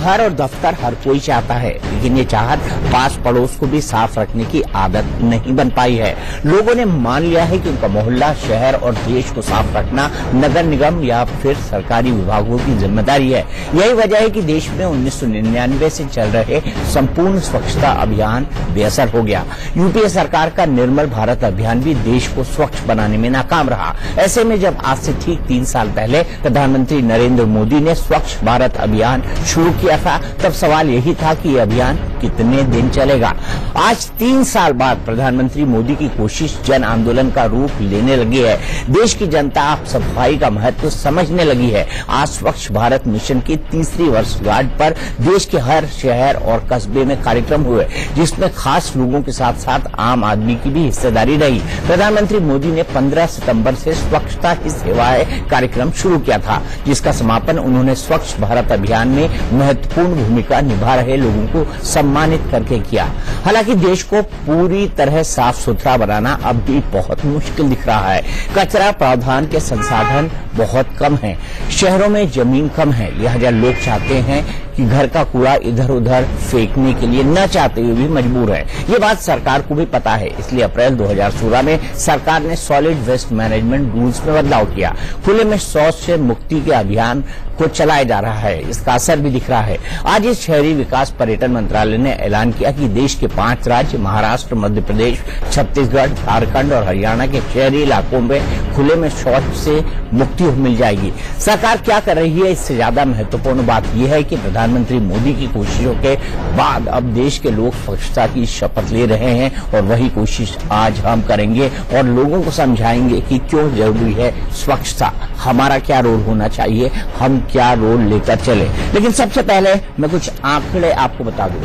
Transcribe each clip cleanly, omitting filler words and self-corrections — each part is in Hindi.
घर और दफ्तर हर कोई चाहता है, लेकिन ये चाहत पास पड़ोस को भी साफ रखने की आदत नहीं बन पाई है। लोगों ने मान लिया है कि उनका मोहल्ला, शहर और देश को साफ रखना नगर निगम या फिर सरकारी विभागों की जिम्मेदारी है। यही वजह है कि देश में 1999 से चल रहे संपूर्ण स्वच्छता अभियान बेअसर हो गया। यूपीए सरकार का निर्मल भारत अभियान भी देश को स्वच्छ बनाने में नाकाम रहा। ऐसे में जब आज से ठीक 3 साल पहले प्रधानमंत्री नरेंद्र मोदी ने स्वच्छ भारत अभियान शुरू किया था, तब सवाल यही था कि यह अभियान कितने दिन चलेगा। आज 3 साल बाद प्रधानमंत्री मोदी की कोशिश जन आंदोलन का रूप लेने लगी है। देश की जनता अब सफाई का महत्व समझने लगी है। आज स्वच्छ भारत मिशन की 3री वर्षगांठ पर देश के हर शहर और कस्बे में कार्यक्रम हुए, जिसमें खास लोगों के साथ साथ आम आदमी की भी हिस्सेदारी रही। प्रधानमंत्री मोदी ने 15 सितंबर से स्वच्छता ही सेवाएं कार्यक्रम शुरू किया था, जिसका समापन उन्होंने स्वच्छ भारत अभियान में महत्वपूर्ण भूमिका निभा रहे लोगों को सम्मानित करके किया। हालांकि देश को पूरी तरह साफ सुथरा बनाना अब भी बहुत मुश्किल दिख रहा है। कचरा प्रावधान के संसाधन बहुत कम हैं, शहरों में जमीन कम है, लिहाजा लोग चाहते हैं कि घर का कूड़ा इधर उधर फेंकने के लिए न चाहते हुए भी मजबूर है। ये बात सरकार को भी पता है, इसलिए अप्रैल 2016 में सरकार ने सॉलिड वेस्ट मैनेजमेंट रूल्स में बदलाव किया। खुले में शौच से मुक्ति के अभियान को चलाया जा रहा है, इसका असर भी दिख रहा है। आज इस शहरी विकास पर्यटन मंत्रालय ने ऐलान किया कि देश के 5 राज्य महाराष्ट्र, मध्य प्रदेश, छत्तीसगढ़, झारखंड और हरियाणा के शहरी इलाकों में खुले में शौच से मुक्ति मिल जाएगी। सरकार क्या कर रही है, इससे ज्यादा महत्वपूर्ण बात यह है कि प्रधानमंत्री मोदी की कोशिशों के बाद अब देश के लोग स्वच्छता की शपथ ले रहे हैं, और वही कोशिश आज हम करेंगे और लोगों को समझाएंगे कि क्यों जरूरी है स्वच्छता, हमारा क्या रोल होना चाहिए, हम क्या रोल लेकर चले। लेकिन सबसे पहले मैं कुछ आंकड़े आपको बता दूं।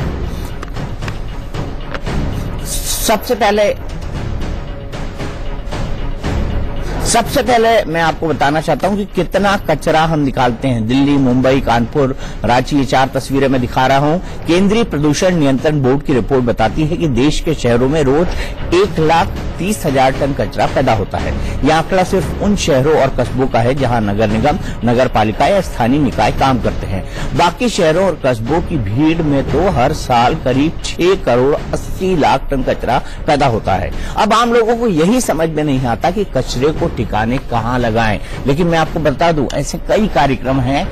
सबसे पहले मैं आपको बताना चाहता हूं कि कितना कचरा हम निकालते हैं। दिल्ली, मुंबई, कानपुर, रांची, ये 4 तस्वीरें मैं दिखा रहा हूं। केंद्रीय प्रदूषण नियंत्रण बोर्ड की रिपोर्ट बताती है कि देश के शहरों में रोज 1,30,000 टन कचरा पैदा होता है। यह आंकड़ा सिर्फ उन शहरों और कस्बों का है जहां नगर निगम, नगर पालिका या स्थानीय निकाय काम करते हैं। बाकी शहरों और कस्बों की भीड़ में तो हर साल करीब 6 करोड़ 80 लाख टन कचरा पैदा होता है। अब आम लोगों को यही समझ में नहीं आता कि कचरे को ठिकाने कहां लगाएं, लेकिन मैं आपको बता दूं ऐसे कई कार्यक्रम हैं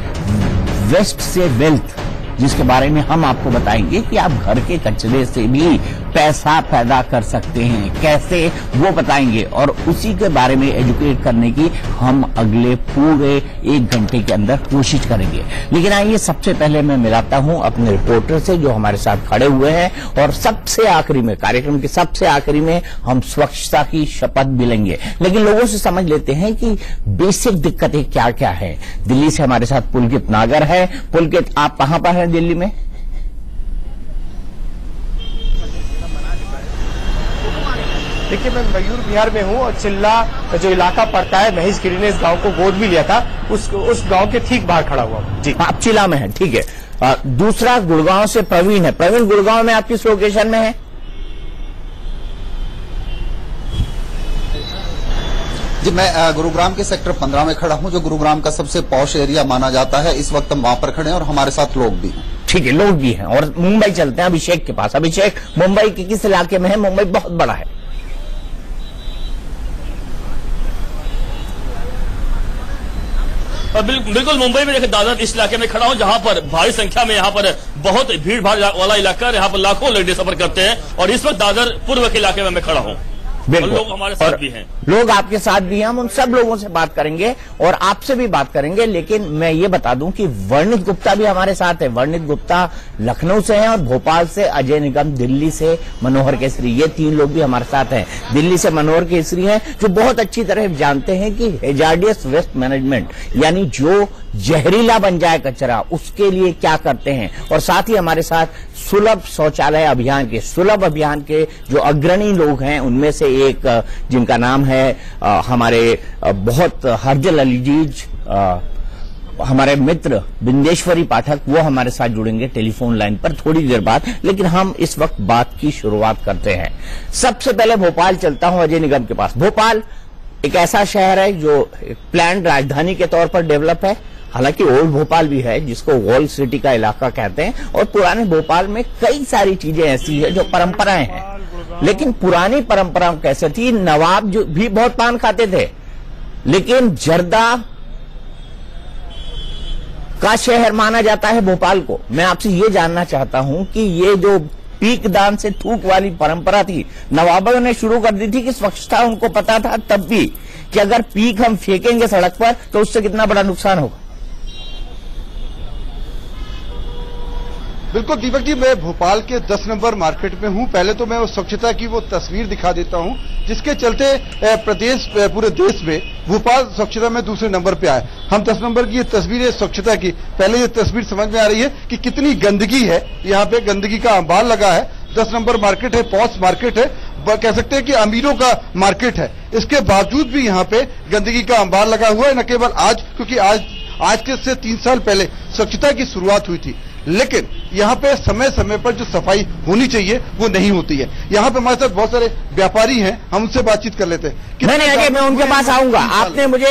वेस्ट से वेल्थ, जिसके बारे में हम आपको बताएंगे कि आप घर के कचरे से भी पैसा पैदा कर सकते हैं। कैसे, वो बताएंगे, और उसी के बारे में एजुकेट करने की हम अगले पूरे 1 घंटे के अंदर कोशिश करेंगे। लेकिन आइए सबसे पहले मैं मिलाता हूं अपने रिपोर्टर से जो हमारे साथ खड़े हुए हैं, और सबसे आखिरी में, कार्यक्रम के सबसे आखिरी में हम स्वच्छता की शपथ भी लेंगे। लेकिन लोगों से समझ लेते हैं कि बेसिक दिक्कतें क्या क्या है। दिल्ली से हमारे साथ पुलकित नागर है। पुलकित, आप कहां पर हैं दिल्ली में? देखिए, मैं मयूर विहार में हूँ, और चिल्ला जो इलाका पड़ता है, महेश गिरी ने इस गांव को गोद भी लिया था, उस गांव के ठीक बाहर खड़ा हुआ हूँ जी। आप चिल्ला में हैं, ठीक है। दूसरा गुड़गांव से प्रवीण है। प्रवीण, गुड़गांव में आप किस लोकेशन में है? जी, मैं गुरुग्राम के सेक्टर 15 में खड़ा हूं, जो गुरुग्राम का सबसे पॉश एरिया माना जाता है। इस वक्त हम वहां पर खड़े हैं और हमारे साथ लोग भी हैं। ठीक है, लोग भी हैं। और मुंबई चलते हैं अभिषेक के पास। अभिषेक, मुंबई के किस इलाके में है? मुंबई बहुत बड़ा है। बिल्कुल मुंबई में देखिए दादर इस इलाके में खड़ा हूं, जहां पर भारी संख्या में यहाँ पर बहुत भीड़ भाड़ वाला इलाका है। यहाँ पर लाखों लोग सफर करते हैं, और इस वक्त दादर पूर्व के इलाके में मैं खड़ा हूं। लोग हमारे साथ भी हैं, लोग आपके साथ भी हैं। हम उन सब लोगों से बात करेंगे और आपसे भी बात करेंगे। लेकिन मैं ये बता दूं कि वर्णित गुप्ता भी हमारे साथ है। वर्णित गुप्ता लखनऊ से हैं, और भोपाल से अजय निगम, दिल्ली से मनोहर केसरी, ये 3 लोग भी हमारे साथ हैं। दिल्ली से मनोहर केसरी हैं, जो बहुत अच्छी तरह जानते हैं कि हैजार्डियस वेस्ट मैनेजमेंट, यानी जो जहरीला बन जाए कचरा, उसके लिए क्या करते हैं। और साथ ही हमारे साथ सुलभ शौचालय अभियान के जो अग्रणी लोग हैं, उनमें से एक जिनका नाम है हमारे बहुत हरजल अलीजीज हमारे मित्र बिंदेश्वरी पाठक, वो हमारे साथ जुड़ेंगे टेलीफोन लाइन पर थोड़ी देर बाद। लेकिन हम इस वक्त बात की शुरुआत करते हैं। सबसे पहले भोपाल चलता हूं, अजय निगम के पास। भोपाल एक ऐसा शहर है जो प्लान्ड राजधानी के तौर पर डेवलप है। हालांकि ओल्ड भोपाल भी है जिसको वॉल सिटी का इलाका कहते हैं, और पुराने भोपाल में कई सारी चीजें ऐसी है जो परंपराएं हैं। लेकिन पुरानी परंपराओं कैसे थी, नवाब जो भी बहुत पान खाते थे, लेकिन जर्दा का शहर माना जाता है भोपाल को। मैं आपसे ये जानना चाहता हूं कि ये जो पीक दान से थूक वाली परंपरा थी, नवाबों ने शुरू कर दी थी कि स्वच्छता उनको पता था तब भी कि अगर पीक हम फेंकेंगे सड़क पर तो उससे कितना बड़ा नुकसान होगा। बिल्कुल दीपक जी, मैं भोपाल के 10 नंबर मार्केट में हूं। पहले तो मैं उस स्वच्छता की वो तस्वीर दिखा देता हूं जिसके चलते पूरे देश में भोपाल स्वच्छता में दूसरे नंबर पे आए। हम 10 नंबर की ये तस्वीर है स्वच्छता की, पहले ये तस्वीर समझ में आ रही है कि कितनी गंदगी है। यहाँ पे गंदगी का अंबार लगा है। 10 नंबर मार्केट है, पॉश मार्केट है, कह सकते हैं कि अमीरों का मार्केट है। इसके बावजूद भी यहाँ पे गंदगी का अंबार लगा हुआ है। न केवल आज, क्योंकि आज के से 3 साल पहले स्वच्छता की शुरुआत हुई थी, लेकिन यहाँ पे समय समय पर जो सफाई होनी चाहिए वो नहीं होती है। यहाँ पे हमारे साथ बहुत सारे व्यापारी हैं, हम उनसे बातचीत कर लेते हैं। नहीं, मैं उनके पास आऊंगा। आपने मुझे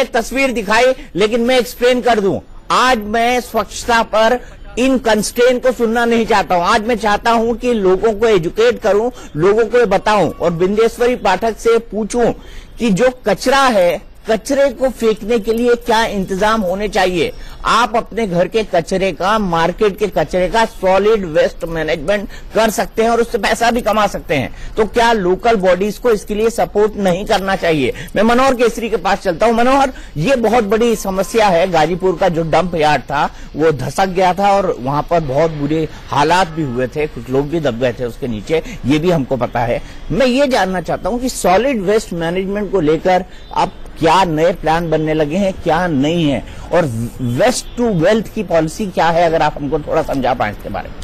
एक तस्वीर दिखाई, लेकिन मैं एक्सप्लेन कर दूं। आज मैं स्वच्छता पर इन कंस्ट्रेंट को सुनना नहीं चाहता हूं। आज मैं चाहता हूं कि लोगों को एजुकेट करूं, लोगों को बताऊं और बिंदेश्वरी पाठक से पूछूं कि जो कचरा है, कचरे को फेंकने के लिए क्या इंतजाम होने चाहिए। आप अपने घर के कचरे का, मार्केट के कचरे का सॉलिड वेस्ट मैनेजमेंट कर सकते हैं और उससे पैसा भी कमा सकते हैं। तो क्या लोकल बॉडीज को इसके लिए सपोर्ट नहीं करना चाहिए। मैं मनोहर केसरी के पास चलता हूं। मनोहर, ये बहुत बड़ी समस्या है। गाजीपुर का जो डंप यार्ड था वो धसक गया था और वहां पर बहुत बुरे हालात भी हुए थे, कुछ लोग भी दब गए थे उसके नीचे, ये भी हमको पता है। मैं ये जानना चाहता हूं कि सॉलिड वेस्ट मैनेजमेंट को लेकर आप क्या नए प्लान बनने लगे हैं, क्या नहीं है, और वेस्ट टू वेल्थ की पॉलिसी क्या है, अगर आप हमको थोड़ा समझा पाएं इसके बारे में।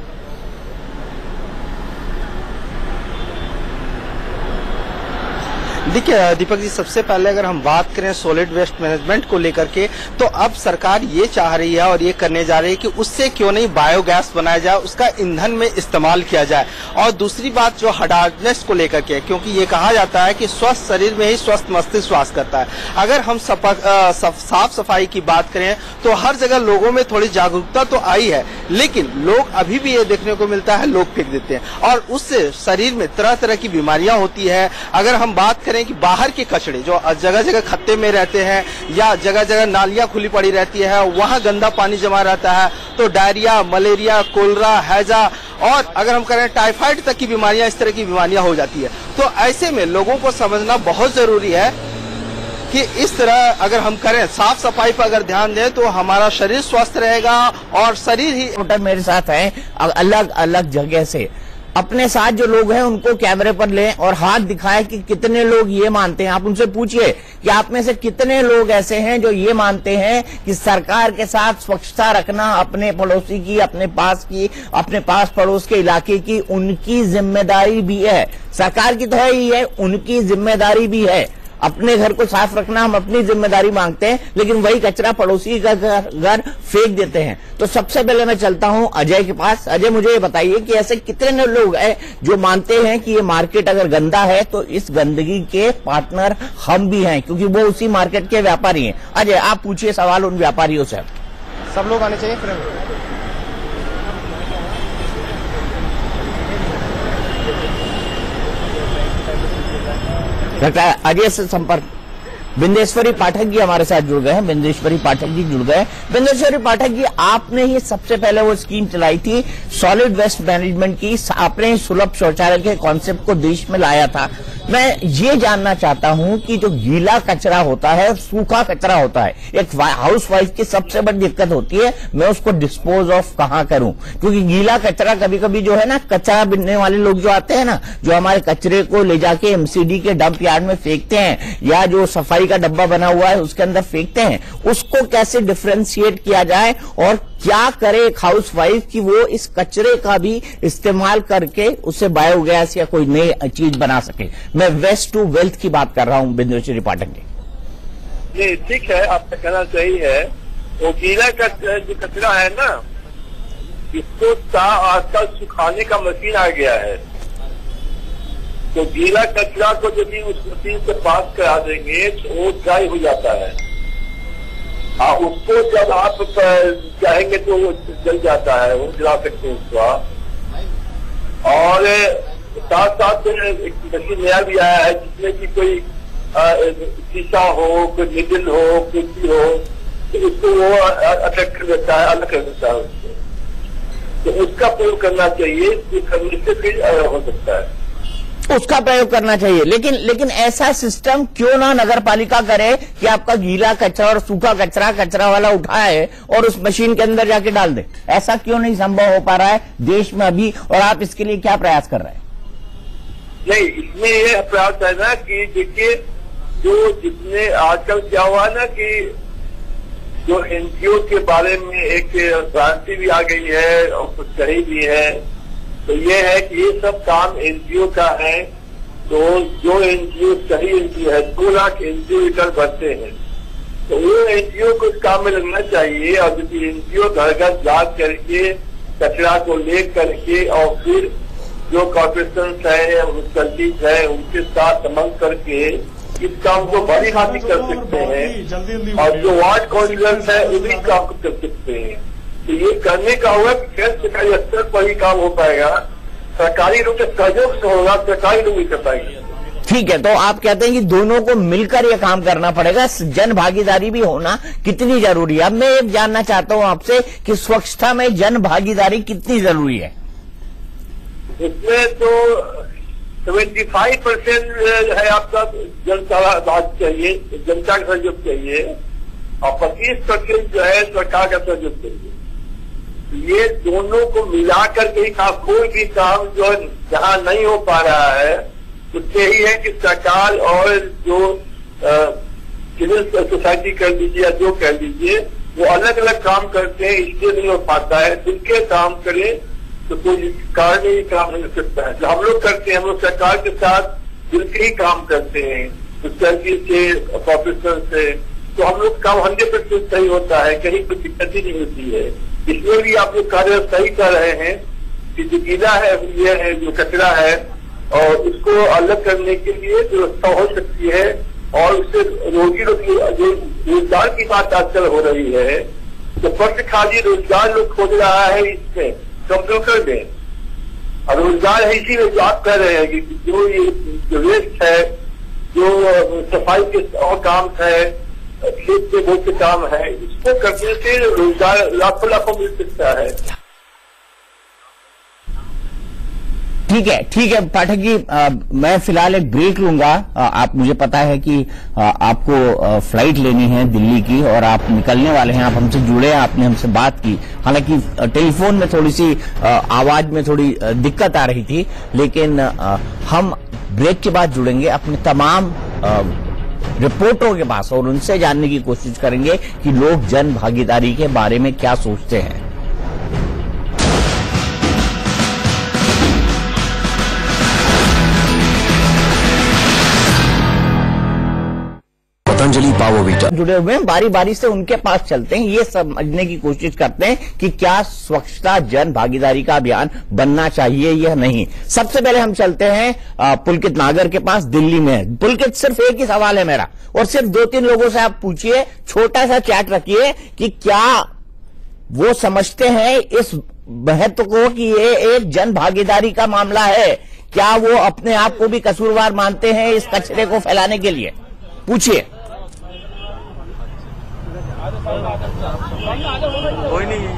देखिए दीपक जी, सबसे पहले अगर हम बात करें सॉलिड वेस्ट मैनेजमेंट को लेकर के, तो अब सरकार ये चाह रही है और ये करने जा रही है कि उससे क्यों नहीं बायोगैस बनाया जाए, उसका ईंधन में इस्तेमाल किया जाए। और दूसरी बात जो हजार्डनेस को लेकर के, क्योंकि ये कहा जाता है कि स्वस्थ शरीर में ही स्वस्थ मस्तिष्क वास करता है। अगर हम साफ सफाई की बात करें तो हर जगह लोगों में थोड़ी जागरूकता तो आई है, लेकिन लोग अभी भी ये देखने को मिलता है, लोग फेंक देते हैं और उससे शरीर में तरह तरह की बीमारियां होती है। अगर हम बात करें कि बाहर के कचड़े जो जगह जगह खत्ते में रहते हैं या जगह जगह नालियां खुली पड़ी रहती है, वहां गंदा पानी जमा रहता है, तो डायरिया, मलेरिया, कोलरा, हैजा और अगर हम करें टाइफाइड तक की बीमारियां, इस तरह की बीमारियां हो जाती है। तो ऐसे में लोगों को समझना बहुत जरूरी है कि इस तरह अगर हम करें, साफ सफाई पर अगर ध्यान दें तो हमारा शरीर स्वस्थ रहेगा और शरीर ही। मेरे साथ है अलग अलग जगह से, अपने साथ जो लोग हैं उनको कैमरे पर लें और हाथ दिखाएं कि कितने लोग ये मानते हैं। आप उनसे पूछिए कि आप में से कितने लोग ऐसे हैं जो ये मानते हैं कि सरकार के साथ स्वच्छता रखना अपने पड़ोसी की, अपने पास पड़ोस के इलाके की उनकी जिम्मेदारी भी है। सरकार की तो है ही है, उनकी जिम्मेदारी भी है। अपने घर को साफ रखना हम अपनी जिम्मेदारी मांगते हैं, लेकिन वही कचरा पड़ोसी का घर फेंक देते हैं। तो सबसे पहले मैं चलता हूं अजय के पास। अजय, मुझे ये बताइए कि ऐसे कितने लोग हैं जो मानते हैं कि ये मार्केट अगर गंदा है तो इस गंदगी के पार्टनर हम भी हैं, क्योंकि वो उसी मार्केट के व्यापारी हैं। अजय, आप पूछिए सवाल उन व्यापारियों से। सब लोग आने चाहिए फिर। लगता है अजय से संपर्क। बिंदेश्वरी पाठक जी हमारे साथ जुड़ गए हैं। बिंदेश्वरी पाठक जी जुड़ गए। बिंदेश्वरी पाठक जी, आपने ही सबसे पहले वो स्कीम चलाई थी सॉलिड वेस्ट मैनेजमेंट की, आपने सुलभ शौचालय के कॉन्सेप्ट को देश में लाया था। मैं ये जानना चाहता हूं कि जो गीला कचरा होता है, सूखा कचरा होता है, एक हाउस वाइफ की सबसे बड़ी दिक्कत होती है, मैं उसको डिस्पोज ऑफ कहां करूं। क्योंकि गीला कचरा कभी कभी जो है ना, कचरा बिनने वाले लोग जो आते हैं ना, जो हमारे कचरे को ले जाके एमसीडी के डंप यार्ड में फेंकते हैं या जो सफाई का डब्बा बना हुआ है उसके अंदर फेंकते हैं, उसको कैसे डिफरेंशिएट किया जाए और क्या करे एक हाउस वाइफ कि वो इस कचरे का भी इस्तेमाल करके उससे बायोगैस या कोई नई चीज बना सके। मैं वेस्ट टू वेल्थ की बात कर रहा हूं बिंदेश्वरी पाठक जी। ये ठीक है, आपका कहना सही है। वो गीला जो कचरा है ना, इसको आजकल सुखाने का मशीन आ गया है, तो गीला कचरा को यदि उस मशीन से पास करा देंगे तो वो ड्राई हो जाता है। हाँ, उसको जब आप चाहेंगे तो वो जल जाता है, वो जला सकते हैं उसको आप। और साथ साथ एक मशीन नया भी आया है जिसमें कि कोई शीशा हो, कोई निडल हो, कुछ हो, तो उसको वो अटैक कर देता है, अलग कर देता है उसको। तो उसका प्रयोग करना चाहिए, जो करने से फिर हो सकता है, उसका प्रयोग करना चाहिए। लेकिन ऐसा सिस्टम क्यों ना नगर पालिका करे कि आपका गीला कचरा और सूखा कचरा वाला उठाए और उस मशीन के अंदर जाके डाल दे। ऐसा क्यों नहीं संभव हो पा रहा है देश में अभी, और आप इसके लिए क्या प्रयास कर रहे हैं? नहीं, इसमें ये प्रयास है ना कि देखिए, जो जितने आजकल क्या हुआ ना कि जो एनजीओ के बारे में एक क्रांति भी आ गई है और कुछ सही भी है, तो ये है कि ये सब काम एनजीओ का है। तो जो एनजीओ सही एनजीओ है, 2 लाख एनजीओ रिटर्न भरते हैं, तो वो एनजीओ को इस काम में लगना चाहिए। और जो एनजीओ घर घर जा करके कचरा को ले करके और फिर जो कॉर्पोरेशन है, मुंसिपलिटीज है, उनके साथ संबंध करके इस काम को बड़ी खाती कर सकते हैं। और जो वार्ड काउंसिलर्स है वो भी काम कर सकते हैं। तो ये करने का होगा कि गैर सरकारी स्तर पर ही काम हो पाएगा, सरकारी रूप से सहयोग से होगा, सरकारी लोग भी कर पाएंगे। ठीक है, तो आप कहते हैं कि दोनों को मिलकर ये काम करना पड़ेगा, जन भागीदारी भी होना कितनी जरूरी है? अब मैं ये जानना चाहता हूं आपसे कि स्वच्छता में जन भागीदारी कितनी जरूरी है? इसमें तो 75% है आपका जनता बात चाहिए, जनता का सहयोग चाहिए, और 25% जो है सरकार का सहयोग चाहिए। ये दोनों को मिलाकर के ही काम, कोई भी काम जो जहाँ नहीं हो पा रहा है उससे ही है कि सरकार और जो सिविल सोसाइटी कर लीजिए या जो कर लीजिए, वो अलग अलग काम करते हैं, इसलिए नहीं हो पाता है। मिलकर काम करें तो कोई कारण ही काम नहीं हो सकता है। जो हम लोग करते हैं, हम लोग सरकार के साथ मिलकर ही काम करते हैं, मुंसिपैलिटी से, कॉर्पोरेशन से, तो हम लोग काम 100% सही होता है, कहीं कोई दिक्कत ही नहीं होती है। इसमें भी आप लोग कार्य सही कर रहे हैं कि जो गीला है, ये है जो कचरा है, और उसको अलग करने के लिए व्यवस्था हो सकती है। और उससे रोजी रोटी, जो रोजगार की बात आजकल हो रही है, तो फर्स्ट खाली रोजगार लोग खोज रहा है इसमें कंप्यूटर में, और रोजगार है इसी में जो आप कह रहे हैं कि जो ये वेस्ट है, जो सफाई के और काम है, खेत के बहुत से काम है, इसको करने से रोजगार लाखों मिल सकता है। ठीक है पाठक जी, मैं फिलहाल एक ब्रेक लूंगा। आप, मुझे पता है कि आपको फ्लाइट लेनी है दिल्ली की और आप निकलने वाले हैं, आप हमसे जुड़े हैं, आपने हमसे बात की। हालांकि टेलीफोन में थोड़ी सी आवाज में थोड़ी दिक्कत आ रही थी, लेकिन हम ब्रेक के बाद जुड़ेंगे अपने तमाम रिपोर्टरों के पास और उनसे जानने की कोशिश करेंगे कि लोग जन भागीदारी के बारे में क्या सोचते हैं। पतंजलि पावरवीटा जुड़े हुए हैं, बारी बारी से उनके पास चलते हैं, ये समझने की कोशिश करते हैं कि क्या स्वच्छता जन भागीदारी का अभियान बनना चाहिए या नहीं। सबसे पहले हम चलते हैं पुलकित नागर के पास, दिल्ली में। पुलकित, सिर्फ एक ही सवाल है मेरा, और सिर्फ 2-3 लोगों से आप पूछिए, छोटा सा चैट रखिए कि क्या वो समझते हैं इस महत्व को कि ये एक जन भागीदारी का मामला है। क्या वो अपने आप को भी कसूरवार मानते हैं इस कचरे को फैलाने के लिए? पूछिए। कोई नहीं।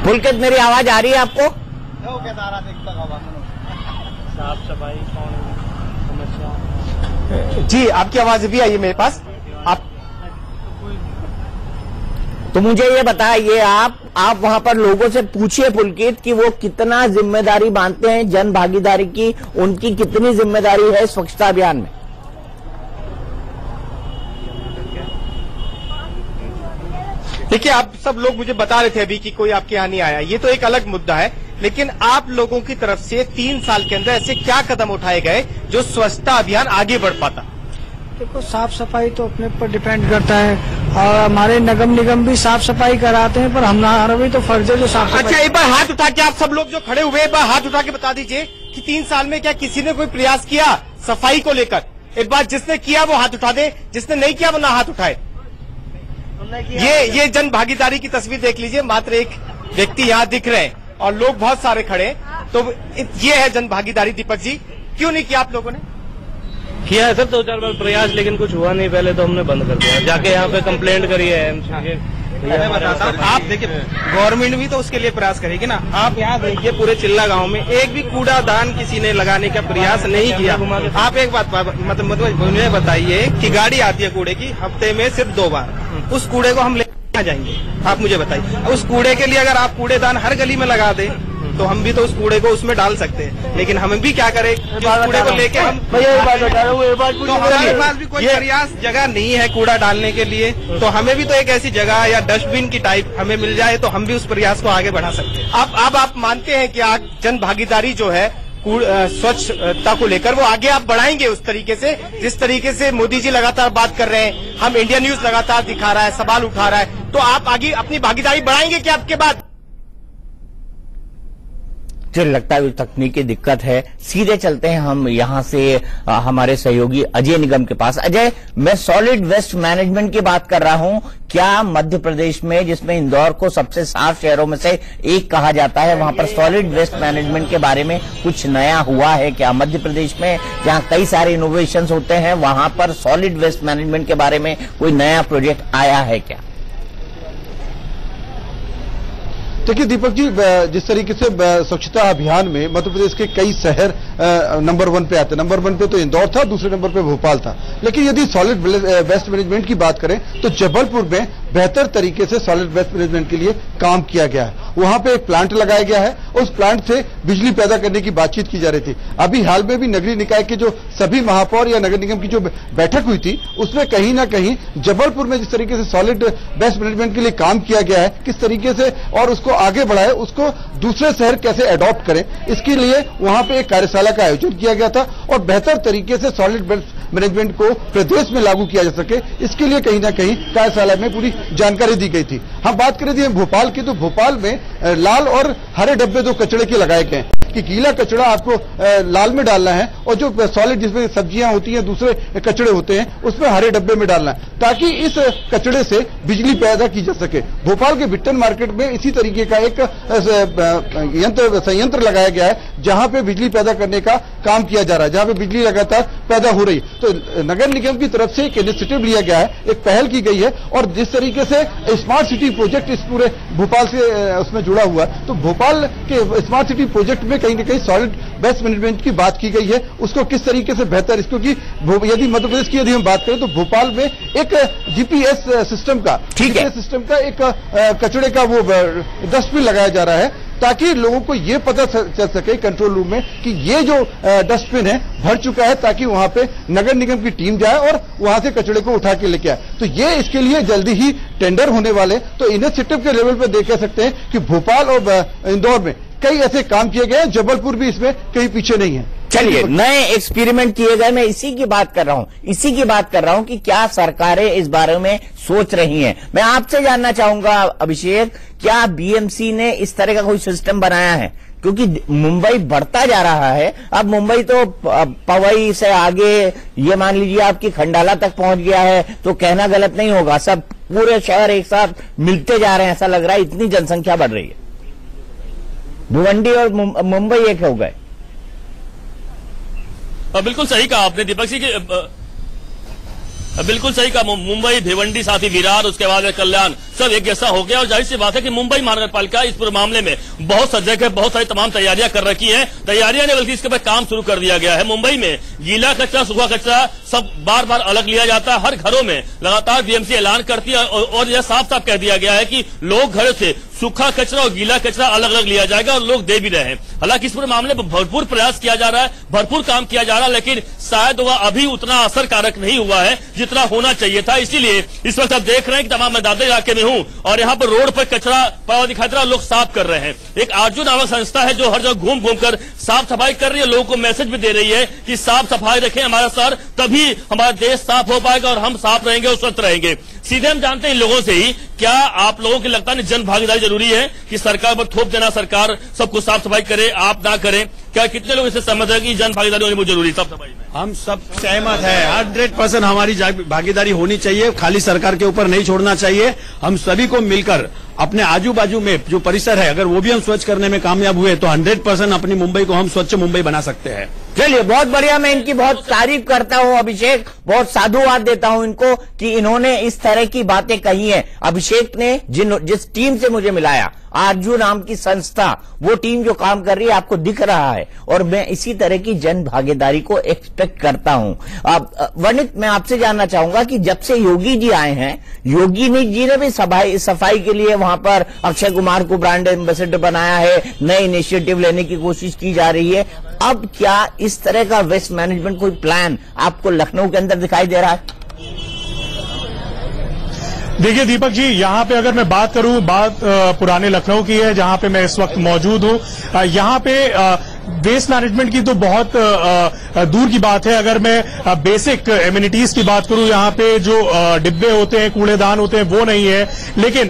पुलकित, मेरी आवाज आ रही है आपको? साफ सफाई समस्या। जी, आपकी आवाज भी आई है मेरे पास। आप तो मुझे ये बताइए, आप वहां पर लोगों से पूछिए पुलकित कि वो कितना जिम्मेदारी मानते हैं जन भागीदारी की, उनकी कितनी जिम्मेदारी है स्वच्छता अभियान में। देखिए, आप सब लोग मुझे बता रहे थे अभी कि कोई आपके यहाँ नहीं आया, ये तो एक अलग मुद्दा है, लेकिन आप लोगों की तरफ से 3 साल के अंदर ऐसे क्या कदम उठाए गए जो स्वच्छता अभियान आगे बढ़ पाता? देखो, साफ सफाई तो अपने पर डिपेंड करता है, और हमारे नगम निगम भी साफ सफाई कराते हैं, पर हमारा भी तो फर्ज है जो साफ सफाई। अच्छा, एक बार हाथ उठा के, आप सब लोग जो खड़े हुए, एक बार हाथ उठा के बता दीजिए कि 3 साल में क्या किसी ने कोई प्रयास किया सफाई को लेकर? एक बार जिसने किया वो हाथ उठा दे, जिसने नहीं किया वो ना हाथ उठाए। ये जन भागीदारी की तस्वीर देख लीजिए, मात्र एक व्यक्ति यहाँ दिख रहे हैं और लोग बहुत सारे खड़े हैं। तो ये है जन भागीदारी। दीपक जी, क्यों नहीं किया आप लोगों ने? किया है सर 2-4 बार प्रयास, लेकिन कुछ हुआ नहीं। पहले तो हमने बंद कर दिया, जाके यहाँ पे कंप्लेंट करी है। मैं बताता हूँ, आप देखिए गवर्नमेंट भी तो उसके लिए प्रयास करेगी ना। आप यहाँ देखिए पूरे चिल्ला गांव में एक भी कूड़ादान किसी ने लगाने का प्रयास नहीं किया। आप एक बात मतलब मुझे बताइए कि गाड़ी आती है कूड़े की हफ्ते में सिर्फ 2 बार, उस कूड़े को हम ले जाएंगे? आप मुझे बताइए, उस कूड़े के लिए अगर आप कूड़ेदान हर गली में लगा दें तो हम भी तो उस कूड़े को उसमें डाल सकते हैं, लेकिन हम भी क्या करें कि उस कूड़े को लेके हम तो हमारे पास भी कोई प्रयास जगह नहीं है कूड़ा डालने के लिए। तो हमें भी तो एक ऐसी जगह या डस्टबिन की टाइप हमें मिल जाए तो हम भी उस प्रयास को आगे बढ़ा सकते हैं। अब आप मानते हैं कि आज जन भागीदारी जो है स्वच्छता को लेकर वो आगे आप बढ़ाएंगे उस तरीके से जिस तरीके से मोदी जी लगातार बात कर रहे हैं, हम इंडिया न्यूज लगातार दिखा रहा है, सवाल उठा रहा है, तो आप आगे अपनी भागीदारी बढ़ाएंगे क्या आपके बाद? मुझे लगता है तकनीकी दिक्कत है। सीधे चलते हैं हम यहां से हमारे सहयोगी अजय निगम के पास। अजय, मैं सॉलिड वेस्ट मैनेजमेंट की बात कर रहा हूं। क्या मध्य प्रदेश में, जिसमें इंदौर को सबसे साफ शहरों में से एक कहा जाता है, वहां पर सॉलिड वेस्ट मैनेजमेंट के बारे में कुछ नया हुआ है क्या? मध्य प्रदेश में जहां कई सारे इनोवेशंस होते हैं, वहां पर सॉलिड वेस्ट मैनेजमेंट के बारे में कोई नया प्रोजेक्ट आया है क्या? देखिए दीपक जी, जिस तरीके से स्वच्छता अभियान में मध्य प्रदेश के कई शहर नंबर 1 पे आते हैं। नंबर 1 पे तो इंदौर था, दूसरे नंबर पे भोपाल था। लेकिन यदि सॉलिड वेस्ट मैनेजमेंट की बात करें तो जबलपुर में बेहतर तरीके से सॉलिड वेस्ट मैनेजमेंट के लिए काम किया गया है। वहां पे एक प्लांट लगाया गया है, उस प्लांट से बिजली पैदा करने की बातचीत की जा रही थी। अभी हाल में भी नगरीय निकाय के जो सभी महापौर या नगर निगम की जो बैठक हुई थी, उसमें कहीं ना कहीं जबलपुर में जिस तरीके से सॉलिड वेस्ट मैनेजमेंट के लिए काम किया गया है, किस तरीके से और उसको आगे बढ़ाए, उसको दूसरे शहर कैसे अडॉप्ट करें, इसके लिए वहां पे एक कार्यशाला का आयोजन किया गया था और बेहतर तरीके से सॉलिड वेस्ट मैनेजमेंट को प्रदेश में लागू किया जा सके, इसके लिए कहीं ना कहीं कार्यशाला में पूरी जानकारी दी गई थी। हम बात करें थी भोपाल की, तो भोपाल में लाल और हरे डब्बे 2 कचड़े के लगाए गए कि गीला कचड़ा आपको लाल में डालना है और जो सॉलिड जिसमें सब्जियां होती हैं, दूसरे कचड़े होते हैं, उसमें हरे डब्बे में डालना है, ताकि इस कचड़े से बिजली पैदा की जा सके। भोपाल के बिट्टन मार्केट में इसी तरीके का एक संयंत्र लगाया गया है जहां पे बिजली पैदा करने का काम किया जा रहा है, जहां पे बिजली लगातार पैदा हो रही है। तो नगर निगम की तरफ से एक इनिशिएटिव लिया गया है, एक पहल की गई है और जिस तरीके से स्मार्ट सिटी प्रोजेक्ट इस पूरे भोपाल से उसमें जुड़ा हुआ है, तो भोपाल के स्मार्ट सिटी प्रोजेक्ट में कहीं ना कहीं सॉलिड वेस्ट मैनेजमेंट की बात की गई है, उसको किस तरीके से बेहतर, क्योंकि यदि मध्य प्रदेश की यदि हम बात करें तो भोपाल में एक जीपीएस सिस्टम का एक कचड़े का वो डस्टबिन लगाया जा रहा है, ताकि लोगों को ये पता चल सके कंट्रोल रूम में कि ये जो डस्टबिन है भर चुका है, ताकि वहां पे नगर निगम की टीम जाए और वहां से कचड़े को उठा के लेके आए। तो ये इसके लिए जल्दी ही टेंडर होने वाले, तो इनिशिएटिव के लेवल पे देख सकते हैं कि भोपाल और इंदौर में कई ऐसे काम किए गए हैं, जबलपुर भी इसमें कहीं पीछे नहीं है। चलिए, नए एक्सपेरिमेंट किए गए, मैं इसी की बात कर रहा हूं कि क्या सरकारें इस बारे में सोच रही हैं। मैं आपसे जानना चाहूंगा अभिषेक, क्या बीएमसी ने इस तरह का कोई सिस्टम बनाया है? क्योंकि मुंबई बढ़ता जा रहा है, अब मुंबई तो पवई से आगे ये मान लीजिए आपकी खंडाला तक पहुंच गया है, तो कहना गलत नहीं होगा, सब पूरे शहर एक साथ मिलते जा रहे हैं, ऐसा लग रहा है, इतनी जनसंख्या बढ़ रही है। भिवंडी और मुंबई एक हो गए। बिल्कुल सही कहा आपने दीपक जी, बिल्कुल सही कहा। मुंबई, भिवंडी, साथ ही विरार, उसके बाद कल्याण, सब एक जैसा हो गया। और जाहिर सी बात है कि मुंबई महानगर पालिका इस पूरे मामले में बहुत सजग है, बहुत सारी तमाम तैयारियां कर रखी हैं। तैयारियां ने बल्कि इसके ऊपर काम शुरू कर दिया गया है। मुंबई में गीला कचरा, सूखा कचरा सब बार बार अलग लिया जाता है। हर घरों में लगातार बीएमसी ऐलान करती है और यह साफ साफ कह दिया गया है कि लोग घर से सूखा कचरा और गीला कचरा अलग अलग लिया जाएगा और लोग दे भी रहे हैं। हालांकि इस पूरे मामले में भरपूर प्रयास किया जा रहा है, भरपूर काम किया जा रहा है, लेकिन शायद वह अभी उतना असरकारक नहीं हुआ है जितना होना चाहिए था। इसीलिए इस वक्त आप देख रहे हैं कि तमाम मैं दादर इलाके में हूं और यहाँ पर रोड पर कचरा पड़ा दिखाई दे रहा है, लोग साफ कर रहे हैं। एक आरजू नामक संस्था है जो हर जगह घूम घूम कर साफ सफाई कर रही है, लोगों को मैसेज भी दे रही है कि साफ सफाई रखें हमारा शहर, तभी हमारा देश साफ हो पाएगा और हम साफ रहेंगे और स्वस्थ रहेंगे। सीधे हम जानते हैं इन लोगों से ही, क्या आप लोगों को लगता है जन भागीदारी जरूरी है कि सरकार पर थोप देना, सरकार सब कुछ साफ सफाई करे, आप ना करें? क्या कितने लोग इससे सहमत है कि जन भागीदारी होनी बहुत जरूरी है साफ सफाई में? हम सब सहमत है, 100% हमारी भागीदारी होनी चाहिए, खाली सरकार के ऊपर नहीं छोड़ना चाहिए। हम सभी को मिलकर अपने आजू बाजू में जो परिसर है, अगर वो भी हम स्वच्छ करने में कामयाब हुए तो 100% अपनी मुंबई को हम स्वच्छ मुंबई बना सकते हैं। चलिए, बहुत बढ़िया। मैं इनकी बहुत तारीफ करता हूं अभिषेक, बहुत साधुवाद देता हूं इनको कि इन्होंने इस तरह की बातें कही हैं। अभिषेक ने जिस टीम से मुझे मिलाया, आरजू नाम की संस्था, वो टीम जो काम कर रही है आपको दिख रहा है, और मैं इसी तरह की जन भागीदारी को एक्सपेक्ट करता हूं। अब वर्णित, मैं आपसे जानना चाहूंगा कि जब से योगी जी आए हैं, योगी जी ने भी सफाई के लिए वहां पर अक्षय कुमार को ब्रांड एम्बेसडर बनाया है, नए इनिशिएटिव लेने की कोशिश की जा रही है। अब क्या इस तरह का वेस्ट मैनेजमेंट कोई प्लान आपको लखनऊ के अंदर दिखाई दे रहा है? देखिए दीपक जी, यहाँ पे अगर मैं बात करूं, बात पुराने लखनऊ की है जहाँ पे मैं इस वक्त मौजूद हूँ। यहाँ पे वेस्ट मैनेजमेंट की तो बहुत दूर की बात है। अगर मैं बेसिक एमिनिटीज की बात करूं, यहाँ पे जो डिब्बे होते हैं, कूड़ेदान होते हैं, वो नहीं है। लेकिन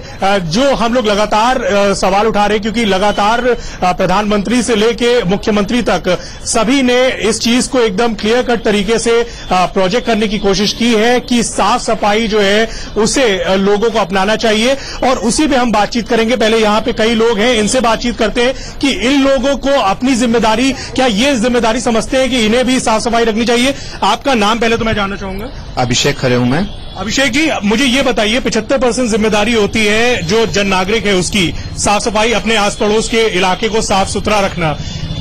जो हम लोग लगातार सवाल उठा रहे हैं, क्योंकि लगातार प्रधानमंत्री से लेके मुख्यमंत्री तक सभी ने इस चीज को एकदम क्लियर कट तरीके से प्रोजेक्ट करने की कोशिश की है कि साफ सफाई जो है उसे लोगों को अपनाना चाहिए, और उसी पे हम बातचीत करेंगे। पहले यहाँ पे कई लोग हैं, इनसे बातचीत करते हैं कि इन लोगों को अपनी जिम्मेदारी, क्या ये जिम्मेदारी समझते हैं कि इन्हें भी साफ सफाई रखनी चाहिए। आपका नाम पहले तो मैं जानना चाहूंगा। अभिषेक खरे हूं मैं। अभिषेक जी, मुझे ये बताइए, 75% जिम्मेदारी होती है जो जन नागरिक है उसकी, साफ सफाई, अपने आस पड़ोस के इलाके को साफ सुथरा रखना।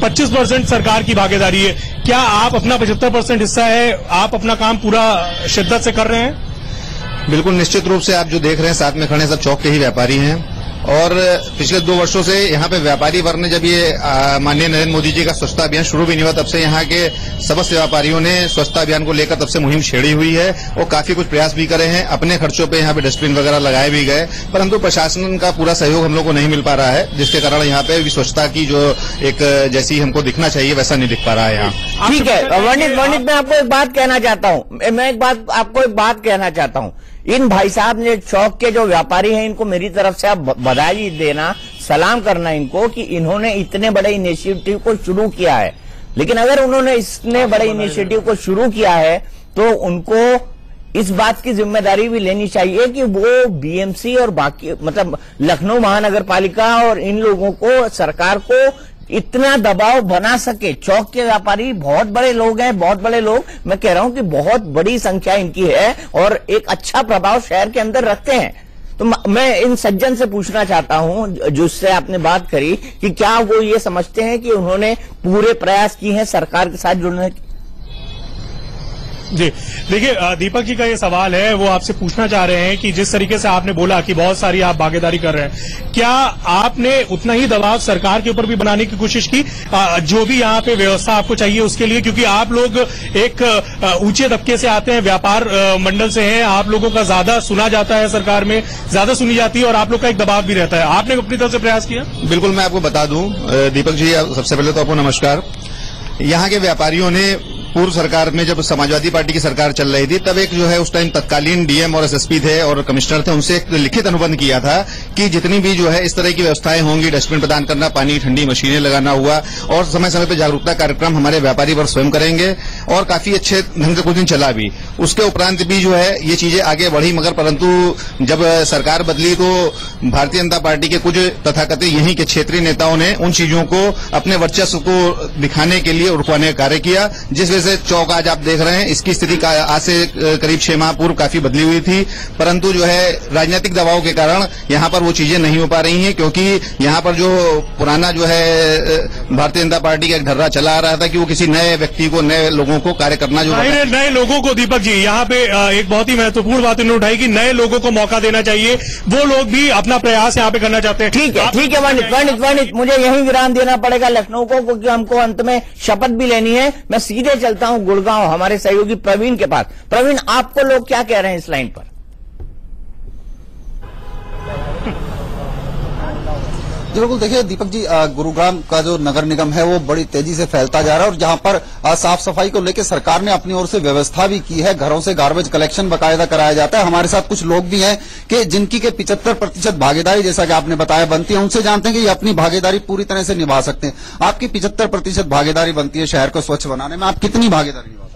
25% सरकार की भागीदारी है। क्या आप अपना 75% हिस्सा है, आप अपना काम पूरा शिद्दत से कर रहे हैं? बिल्कुल निश्चित रूप से। आप जो देख रहे हैं साथ में खड़े सब चौक के ही व्यापारी हैं, और पिछले 2 वर्षों से यहाँ पे व्यापारी वर्ग ने, जब ये माननीय नरेंद्र मोदी जी का स्वच्छता अभियान शुरू भी नहीं हुआ, तब से यहाँ के समस्त व्यापारियों ने स्वच्छता अभियान को लेकर तब से मुहिम छेड़ी हुई है, और काफी कुछ प्रयास भी करे हैं। अपने खर्चों पे यहाँ पे डस्टबिन वगैरह लगाए भी गए, परंतु प्रशासन का पूरा सहयोग हम लोग को नहीं मिल पा रहा है, जिसके कारण यहाँ पे स्वच्छता की जो एक जैसी हमको दिखना चाहिए वैसा नहीं दिख पा रहा है यहाँ। ठीक है वर्णित, मैं आपको एक बात कहना चाहता हूँ, आपको एक बात कहना चाहता हूँ। इन भाई साहब ने, चौक के जो व्यापारी हैं, इनको मेरी तरफ से आप बधाई देना, सलाम करना इनको कि इन्होंने इतने बड़े इनिशिएटिव को शुरू किया है। लेकिन अगर उन्होंने इतने बड़े इनिशिएटिव को शुरू किया है तो उनको इस बात की जिम्मेदारी भी लेनी चाहिए कि वो बीएमसी और बाकी, मतलब लखनऊ महानगर पालिका और इन लोगों को, सरकार को इतना दबाव बना सके। चौक के व्यापारी बहुत बड़े लोग हैं, बहुत बड़े लोग, मैं कह रहा हूं कि बहुत बड़ी संख्या इनकी है और एक अच्छा प्रभाव शहर के अंदर रखते हैं। तो मैं इन सज्जन से पूछना चाहता हूं, जिससे आपने बात करी, कि क्या वो ये समझते हैं कि उन्होंने पूरे प्रयास किए हैं सरकार के साथ जुड़ने की? जी देखिए, दीपक जी का ये सवाल है, वो आपसे पूछना चाह रहे हैं कि जिस तरीके से आपने बोला कि बहुत सारी आप भागीदारी कर रहे हैं, क्या आपने उतना ही दबाव सरकार के ऊपर भी बनाने की कोशिश की, जो भी यहाँ पे व्यवस्था आपको चाहिए उसके लिए? क्योंकि आप लोग एक ऊंचे तबके से आते हैं, व्यापार मंडल से हैं, आप लोगों का ज्यादा सुना जाता है, सरकार में ज्यादा सुनी जाती है, और आप लोग का एक दबाव भी रहता है। आपने अपनी तरफ से प्रयास किया? बिल्कुल, मैं आपको बता दूं दीपक जी, सबसे पहले तो आपको नमस्कार। यहाँ के व्यापारियों ने पूर्व सरकार में, जब समाजवादी पार्टी की सरकार चल रही थी, तब एक जो है उस टाइम तत्कालीन डीएम और एसएसपी थे और कमिश्नर थे, उनसे एक लिखित अनुबंध किया था कि जितनी भी जो है इस तरह की व्यवस्थाएं होंगी, डस्टबिन प्रदान करना, पानी ठंडी मशीनें लगाना हुआ, और समय समय पर जागरूकता कार्यक्रम हमारे व्यापारी वर्ग स्वयं करेंगे, और काफी अच्छे ढंग से कुछ दिन चला भी। उसके उपरांत भी जो है ये चीजें आगे बढ़ी, मगर परंतु जब सरकार बदली तो भारतीय जनता पार्टी के कुछ तथाकथित यहीं के क्षेत्रीय नेताओं ने उन चीजों को अपने वर्चस्व को दिखाने के लिए रुकवाने का कार्य किया, जिस वजह से चौक आज आप देख रहे हैं, इसकी स्थिति आज से करीब 6 माह पूर्व काफी बदली हुई थी। परंतु जो है राजनीतिक दबाव के कारण यहाँ पर वो चीजें नहीं हो पा रही हैं, क्योंकि यहाँ पर जो पुराना जो है भारतीय जनता पार्टी का एक ढर्रा चला आ रहा था कि वो किसी नए व्यक्ति को, नए लोगों को कार्य करना, जो नए लोगों को, दीपक जी यहाँ पे एक बहुत ही महत्वपूर्ण बात उन्होंने उठाई कि नए लोगों को मौका देना चाहिए, वो लोग भी अपना प्रयास यहाँ पे करना चाहते हैं। ठीक है वर्णित, मुझे यही विराम देना पड़ेगा लखनऊ को, क्योंकि हमको अंत में शपथ भी लेनी है। मैं सीधे चलता हूं गुड़गांव, हमारे सहयोगी प्रवीण के पास। प्रवीण, आपको लोग क्या कह रहे हैं इस लाइन पर? जी बिल्कुल, देखिए दीपक जी, गुरुग्राम का जो नगर निगम है वो बड़ी तेजी से फैलता जा रहा है और जहां पर साफ सफाई को लेकर सरकार ने अपनी ओर से व्यवस्था भी की है। घरों से गार्बेज कलेक्शन बाकायदा कराया जाता है। हमारे साथ कुछ लोग भी हैं कि जिनकी के 75% भागीदारी, जैसा कि आपने बताया, बनती है। उनसे जानते हैं कि ये अपनी भागीदारी पूरी तरह से निभा सकते हैं। आपकी 75% भागीदारी बनती है शहर को स्वच्छ बनाने में, आप कितनी भागीदारी निभा सकते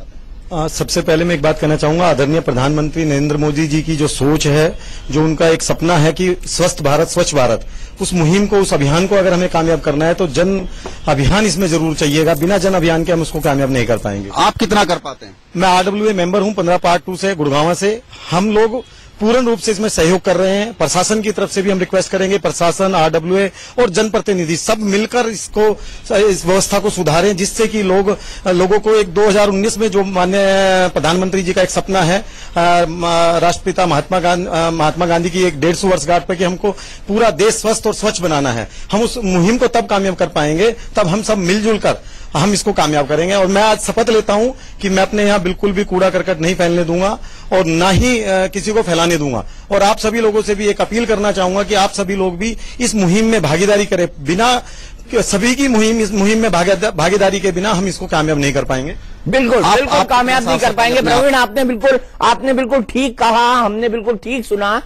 हैं? सबसे पहले मैं एक बात कहना चाहूंगा, आदरणीय प्रधानमंत्री नरेंद्र मोदी जी की जो सोच है, जो उनका एक सपना है कि स्वस्थ भारत स्वच्छ भारत, उस मुहिम को, उस अभियान को अगर हमें कामयाब करना है तो जन अभियान इसमें जरूर चाहिएगा। बिना जन अभियान के हम उसको कामयाब नहीं कर पाएंगे। आप कितना कर पाते हैं? मैं RWA मेंबर हूं 15 पार्ट 2 से, गुड़गांव से। हम लोग पूर्ण रूप से इसमें सहयोग कर रहे हैं। प्रशासन की तरफ से भी हम रिक्वेस्ट करेंगे, प्रशासन, RWA और जनप्रतिनिधि सब मिलकर इस व्यवस्था को सुधारें, जिससे कि लोगों को एक 2019 में जो माननीय प्रधानमंत्री जी का एक सपना है, राष्ट्रपिता महात्मा गांधी की एक 150 वर्षगांठ पर कि हमको पूरा देश स्वस्थ और स्वच्छ बनाना है, हम उस मुहिम को तब कामयाब कर पाएंगे, तब हम सब मिलजुल कर हम इसको कामयाब करेंगे। और मैं आज शपथ लेता हूं कि मैं अपने यहाँ बिल्कुल भी कूड़ा करकट नहीं फैलने दूंगा और ना ही किसी को फैलाने दूंगा। और आप सभी लोगों से भी एक अपील करना चाहूंगा कि आप सभी लोग भी इस मुहिम में भागीदारी करें। बिना सभी की इस मुहिम में भागीदारी के बिना हम इसको कामयाब नहीं कर पाएंगे। बिल्कुल बिल्कुल कामयाब नहीं कर पाएंगे। प्रवीण, आपने बिल्कुल ठीक कहा, हमने बिल्कुल ठीक सुना।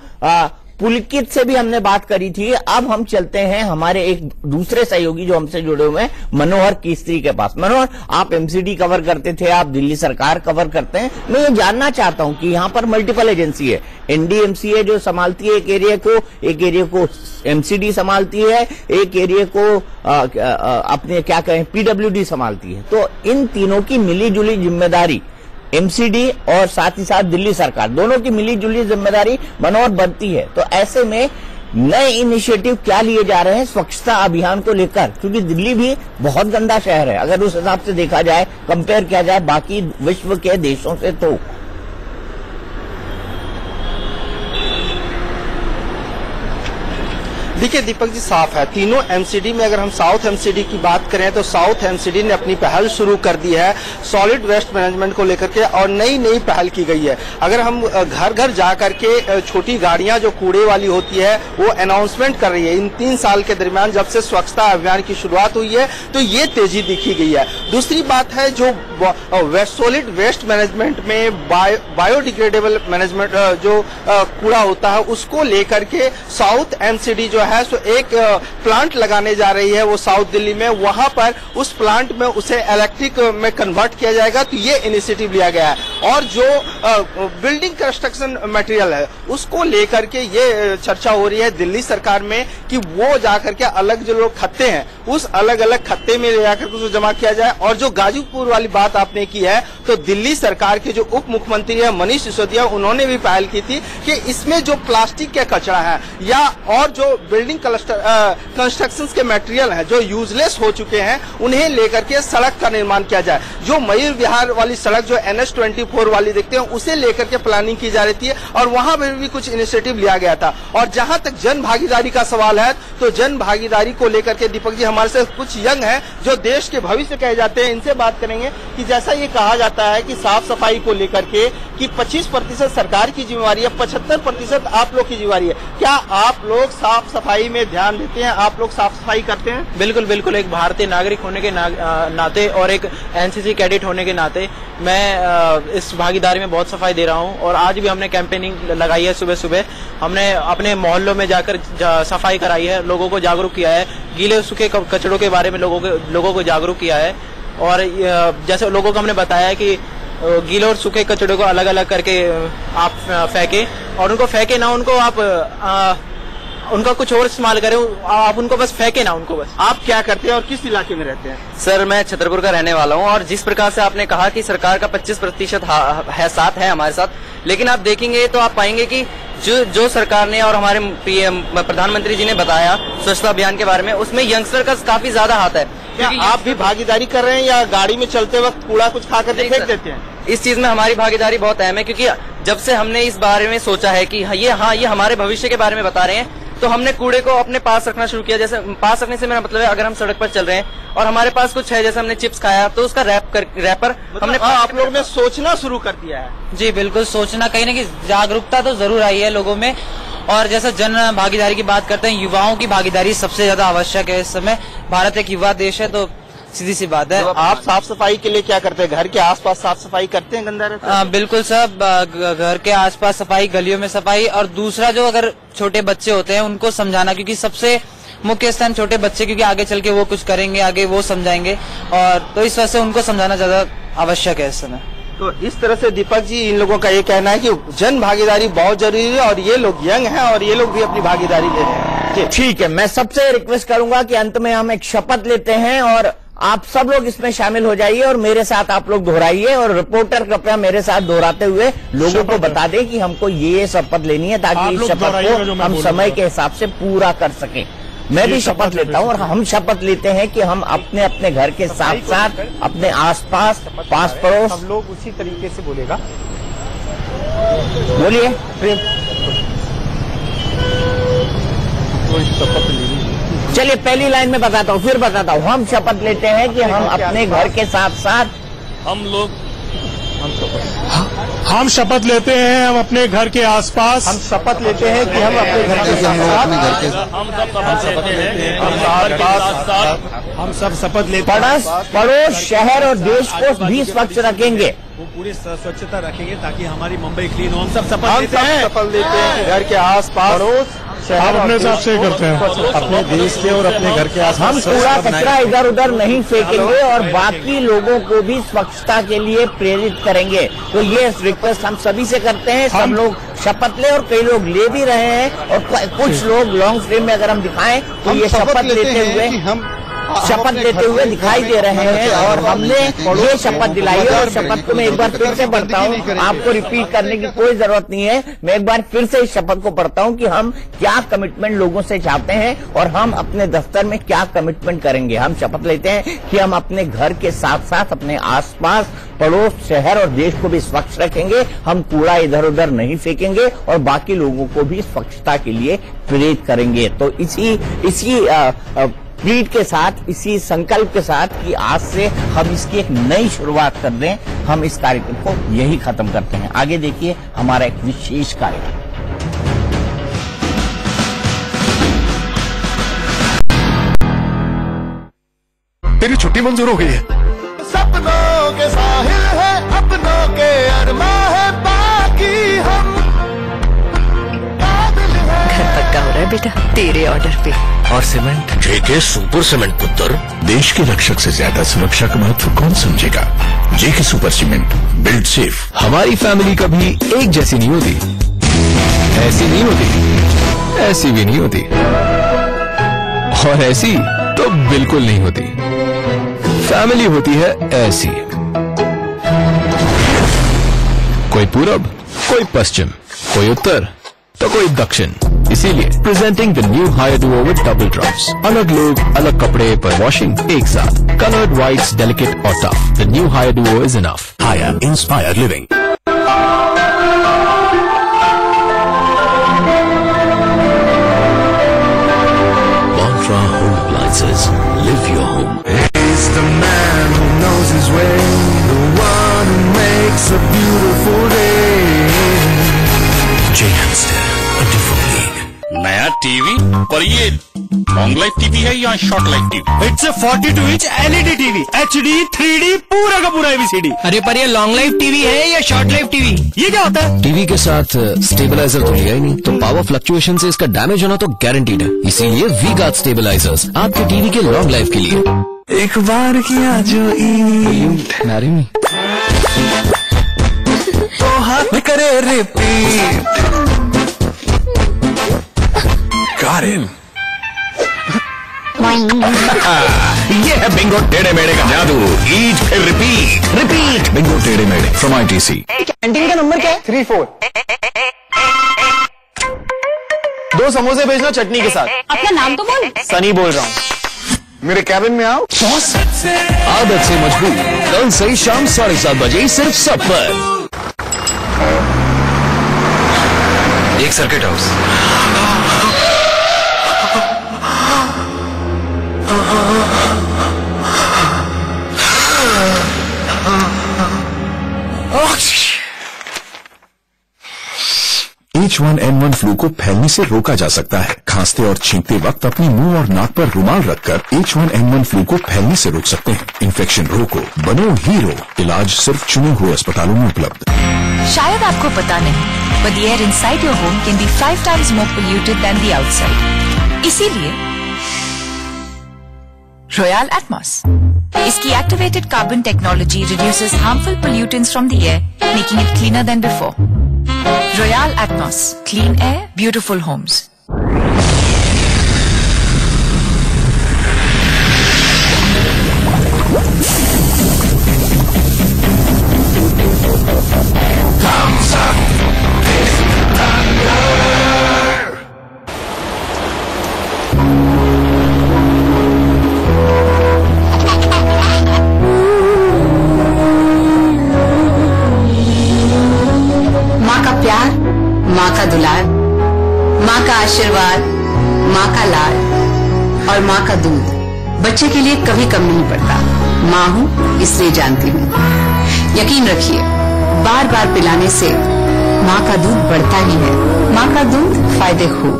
पुलकित से भी हमने बात करी थी। अब हम चलते हैं हमारे एक दूसरे सहयोगी जो हमसे जुड़े हुए हैं, मनोहर कीस्त्री के पास। मनोहर, आप MCD कवर करते थे, आप दिल्ली सरकार कवर करते हैं। मैं ये जानना चाहता हूं कि यहाँ पर मल्टीपल एजेंसी है, NDMC जो संभालती है एक एरिया को MCD संभालती है, एक एरिया को अपने क्या कहें PWD संभालती है। तो इन तीनों की मिली जुली जिम्मेदारी MCD और साथ ही साथ दिल्ली सरकार, दोनों की मिली जुली जिम्मेदारी मनोहर बनती है। तो ऐसे में नए इनिशिएटिव क्या लिए जा रहे हैं स्वच्छता अभियान को लेकर, क्योंकि दिल्ली भी बहुत गंदा शहर है अगर उस हिसाब से देखा जाए, कंपेयर किया जाए बाकी विश्व के देशों से। तो देखिए दीपक जी, साफ है, तीनों MCD में अगर हम साउथ MCD की बात करें तो साउथ MCD ने अपनी पहल शुरू कर दी है सॉलिड वेस्ट मैनेजमेंट को लेकर के, और नई पहल की गई है। अगर हम घर घर जा करके छोटी गाड़ियां जो कूड़े वाली होती है वो अनाउंसमेंट कर रही है। इन 3 साल के दरमियान जब से स्वच्छता अभियान की शुरुआत हुई है तो ये तेजी दिखी गई है। दूसरी बात है, जो सॉलिड वेस्ट मैनेजमेंट में बायोडिग्रेडेबल मैनेजमेंट जो कूड़ा होता है उसको लेकर के साउथ MCD जो है सो एक प्लांट लगाने जा रही है वो साउथ दिल्ली में। वहां पर उस प्लांट में उसे इलेक्ट्रिक में कन्वर्ट किया जाएगा। तो ये इनिशिएटिव लिया गया है। और जो बिल्डिंग कंस्ट्रक्शन मटेरियल है उसको लेकर के ये चर्चा हो रही है दिल्ली सरकार में कि वो जाकर के अलग जो लोग खत्ते हैं उस अलग अलग खत्ते में ले जाकर उसको जमा किया जाए। और जो गाजीपुर वाली बात आपने की है, तो दिल्ली सरकार के जो उप मुख्यमंत्री है मनीष सिसोदिया, उन्होंने भी पहल की थी कि इसमें जो प्लास्टिक के कचरा है या और जो बिल्डिंग कंस्ट्रक्शन के मटेरियल हैं जो यूजलेस हो चुके हैं उन्हें लेकर के सड़क का निर्माण किया जाए। जो मयूर विहार वाली सड़क जो NH24 वाली देखते हैं उसे लेकर के प्लानिंग की जा रही थी और वहां पर भी कुछ इनिशिएटिव लिया गया था। और जहां तक जन भागीदारी का सवाल है तो जन भागीदारी को लेकर के दीपक जी हमारे से कुछ यंग है जो देश के भविष्य कहे जाते हैं, इनसे बात करेंगे कि जैसा ये कहा जाता है कि साफ सफाई को लेकर के कि 25% सरकार की जिम्मेवारी है, 75% आप लोग की जिम्मेवारी है। क्या आप लोग साफ सफाई में ध्यान देते हैं? आप लोग साफ सफाई करते हैं? बिल्कुल बिल्कुल, एक भारतीय नागरिक होने के नाते और एक NCC कैडेट होने के नाते मैं इस भागीदारी में बहुत सफाई दे रहा हूं। और आज भी हमने कैंपेनिंग लगाई है, सुबह सुबह हमने अपने मोहल्लों में जाकर सफाई कराई है, लोगों को जागरूक किया है, गीले सूखे कचड़ों के बारे में लोगों को जागरूक किया है। और जैसे लोगों को हमने बताया है कि गीले और सूखे कचड़ों को अलग अलग करके आप फेंके, और उनको फेंके ना, उनको आप उनका कुछ और इस्तेमाल करें, आप उनको बस फेंके ना, उनको बस। आप क्या करते हैं और किस इलाके में रहते हैं? सर, मैं छतरपुर का रहने वाला हूं। और जिस प्रकार से आपने कहा कि सरकार का 25% साथ है हमारे साथ, लेकिन आप देखेंगे तो आप पाएंगे कि जो सरकार ने और हमारे प्रधानमंत्री जी ने बताया स्वच्छता अभियान के बारे में, उसमें यंगस्टर का काफी ज्यादा हाथ है। क्या आप भी भागीदारी कर रहे हैं या गाड़ी में चलते वक्त कूड़ा कुछ खा कर फेंक देते हैं? इस चीज में हमारी भागीदारी बहुत अहम है, क्योंकि जब से हमने इस बारे में सोचा है कि ये हमारे भविष्य के बारे में बता रहे हैं, तो हमने कूड़े को अपने पास रखना शुरू किया। जैसे पास रखने से मेरा मतलब है, अगर हम सड़क पर चल रहे हैं और हमारे पास कुछ है, जैसे हमने चिप्स खाया तो उसका रैपर हमने आप लोगों ने सोचना शुरू कर दिया है। जी बिल्कुल, सोचना कहीं ना कहीं जागरूकता तो जरूर आई है लोगों में। और जैसा जन भागीदारी की बात करते हैं, युवाओं की भागीदारी सबसे ज्यादा आवश्यक है इस समय। भारत एक युवा देश है, तो सीधी सी बात है। तो आप साफ सफाई के लिए क्या करते हैं? घर के आसपास साफ सफाई करते हैं? गंदा रहता है? बिल्कुल सब, घर के आसपास सफाई, गलियों में सफाई, और दूसरा जो अगर छोटे बच्चे होते हैं उनको समझाना, क्योंकि सबसे मुख्य स्थान छोटे बच्चे, क्योंकि आगे चल के वो कुछ करेंगे, आगे वो समझाएंगे, और तो इस वजह से उनको समझाना ज्यादा आवश्यक है इस समय। तो इस तरह से दीपक जी, इन लोगों का ये कहना है कि जन भागीदारी बहुत जरूरी है और ये लोग यंग हैं और ये लोग भी अपनी भागीदारी दे रहे हैं। ठीक है, मैं सबसे रिक्वेस्ट करूंगा कि अंत में हम एक शपथ लेते हैं और आप सब लोग इसमें शामिल हो जाइए और मेरे साथ आप लोग दोहराइए, और रिपोर्टर कृपया मेरे साथ दोहराते हुए लोगों को बता दें कि हमको ये शपथ लेनी है, ताकि इस शपथ को हम समय के हिसाब से पूरा कर सकें। मैं भी शपथ लेता हूं और हम शपथ लेते हैं कि हम अपने अपने घर के साथ साथ अपने आसपास, पास पड़ोस, हम लोग उसी तरीके से बोलेगा। बोलिए प्रेम। चलिए पहली लाइन में बताता हूँ, फिर बताता हूँ। हम शपथ लेते हैं कि हम अपने घर के साथ साथ हम शपथ लेते हैं हम अपने घर के आसपास, हम शपथ लेते हैं कि हम अपने घर के हम सब शपथ लेते हैं पड़ोस, शहर और देश को भी स्वच्छ रखेंगे। वो पूरी स्वच्छता रखेंगे ताकि हमारी मुंबई क्लीन हो। हम सब शपथ लेते हैं घर के आसपास, पड़ोस, आप अपने हिसाब से करते हैं, अपने देश के और अपने घर के आसपास हम कूड़ा कचरा इधर उधर नहीं फेंकेंगे और बाकी लोगों को भी स्वच्छता के लिए प्रेरित करेंगे। तो ये रिक्वेस्ट हम सभी से करते हैं, सब लोग शपथ ले, और कई लोग ले भी रहे हैं, और कुछ लोग लॉन्ग फ्रेम में अगर हम दिखाएं तो ये शपथ लेते हुए दिखाई दे रहे हैं, और हमने ये शपथ दिलाई है। और शपथ को मैं एक बार फिर से पढ़ता हूँ, आपको रिपीट करने की कोई जरूरत नहीं है। मैं एक बार फिर से इस शपथ को पढ़ता हूँ कि हम क्या कमिटमेंट लोगों से चाहते हैं और हम अपने दफ्तर में क्या कमिटमेंट करेंगे। हम शपथ लेते हैं कि हम अपने घर के साथ साथ अपने आसपास, पड़ोस, शहर और देश को भी स्वच्छ रखेंगे। हम कूड़ा इधर उधर नहीं फेंकेंगे और बाकी लोगों को भी स्वच्छता के लिए प्रेरित करेंगे। तो इसी प्रीत के साथ, इसी संकल्प के साथ कि आज से हम इसकी एक नई शुरुआत कर दें, हम इस कार्यक्रम को यही खत्म करते हैं। आगे देखिए हमारा एक विशेष कार्यक्रम। तेरी छुट्टी मंजूर हो गई है। सपनों के साहिल है, अपनों के अरमा है, बाकी हम घर पक्का हो रहा है बेटा तेरे ऑर्डर पे। और सीमेंट जेके सुपर सीमेंट पुत्र, देश के रक्षक से ज्यादा सुरक्षा का महत्व कौन समझेगा। जेके सुपर सीमेंट, बिल्ड सेफ। हमारी फैमिली कभी एक जैसी नहीं होती, ऐसी नहीं होती, ऐसी भी नहीं होती, और ऐसी तो बिल्कुल नहीं होती। फैमिली होती है ऐसी, कोई पूरब, कोई पश्चिम, कोई उत्तर तो कोई दक्षिण। इसीलिए presenting the new hire Duo with double drops. अलग लोग, अलग कपड़े पर वॉशिंग एक साथ। कलर्ड व्हाइट्स, डेलिकेट और tough. The new hire Duo is enough. Higher inspire living. Mantra Home Appliances. Live your home. He's the man who knows his way, the one who makes a beautiful day. Jay Hamster, a different league. नया टीवी, और ये लॉन्ग लाइफ टीवी है या short life TV? It's 42 inch LED TV, HD 3D पूरा का पूरा ABCD। अरे पर ये लॉन्ग लाइफ टीवी है या शॉर्ट लाइफ टीवी? ये क्या होता है? टीवी के साथ स्टेबलाइजर तो लिया ही नहीं, तो पावर फ्लक्चुएशन से इसका डैमेज होना तो गारंटीड है। इसीलिए वी-गार्ड स्टेबलाइजर्स आपके टीवी के लॉन्ग लाइफ के लिए। एक बार किया जो मैरी मी तो हाथ करे रिपीट। Got him. ये है बिंगो टेढ़े मेढ़े का जादू। ईट फिर रिपीट। बिंगो टेढ़े मेढ़े फ्रॉम ITC। कैंटीन का नंबर क्या है? 34। 2 समोसे भेजना चटनी के साथ। अपना नाम तो बोल। सनी बोल रहा हूँ। मेरे कैबिन में आओ। आदत से मजबूर, कल से शाम 7:30 बजे सिर्फ सब पर। एक सर्किट हाउस। ईट H1N1 फ्लू को फैलने से रोका जा सकता है। खांसते और छींकते वक्त अपने मुंह और नाक पर रुमाल रखकर H1N1 फ्लू को फैलने से रोक सकते हैं। इन्फेक्शन रोको, बनो हीरो। इलाज सिर्फ चुने हुए अस्पतालों में उपलब्ध। शायद आपको पता नहीं, but the air inside your home can be 5 times more polluted than the outside. इसीलिए Royale Atmos. इसकी activated carbon technology reduces harmful pollutants from the air, making it cleaner than before. Royale Atmos. Clean air, beautiful homes. Comes up with thunder. माँ का प्यार, माँ का दुलार, माँ का आशीर्वाद, माँ का लाड और माँ का दूध बच्चे के लिए कभी कम नहीं पड़ता। माँ हूँ इसलिए जानती हूँ। यकीन रखिए, बार बार पिलाने से माँ का दूध बढ़ता ही है। माँ का दूध, फायदे खूब।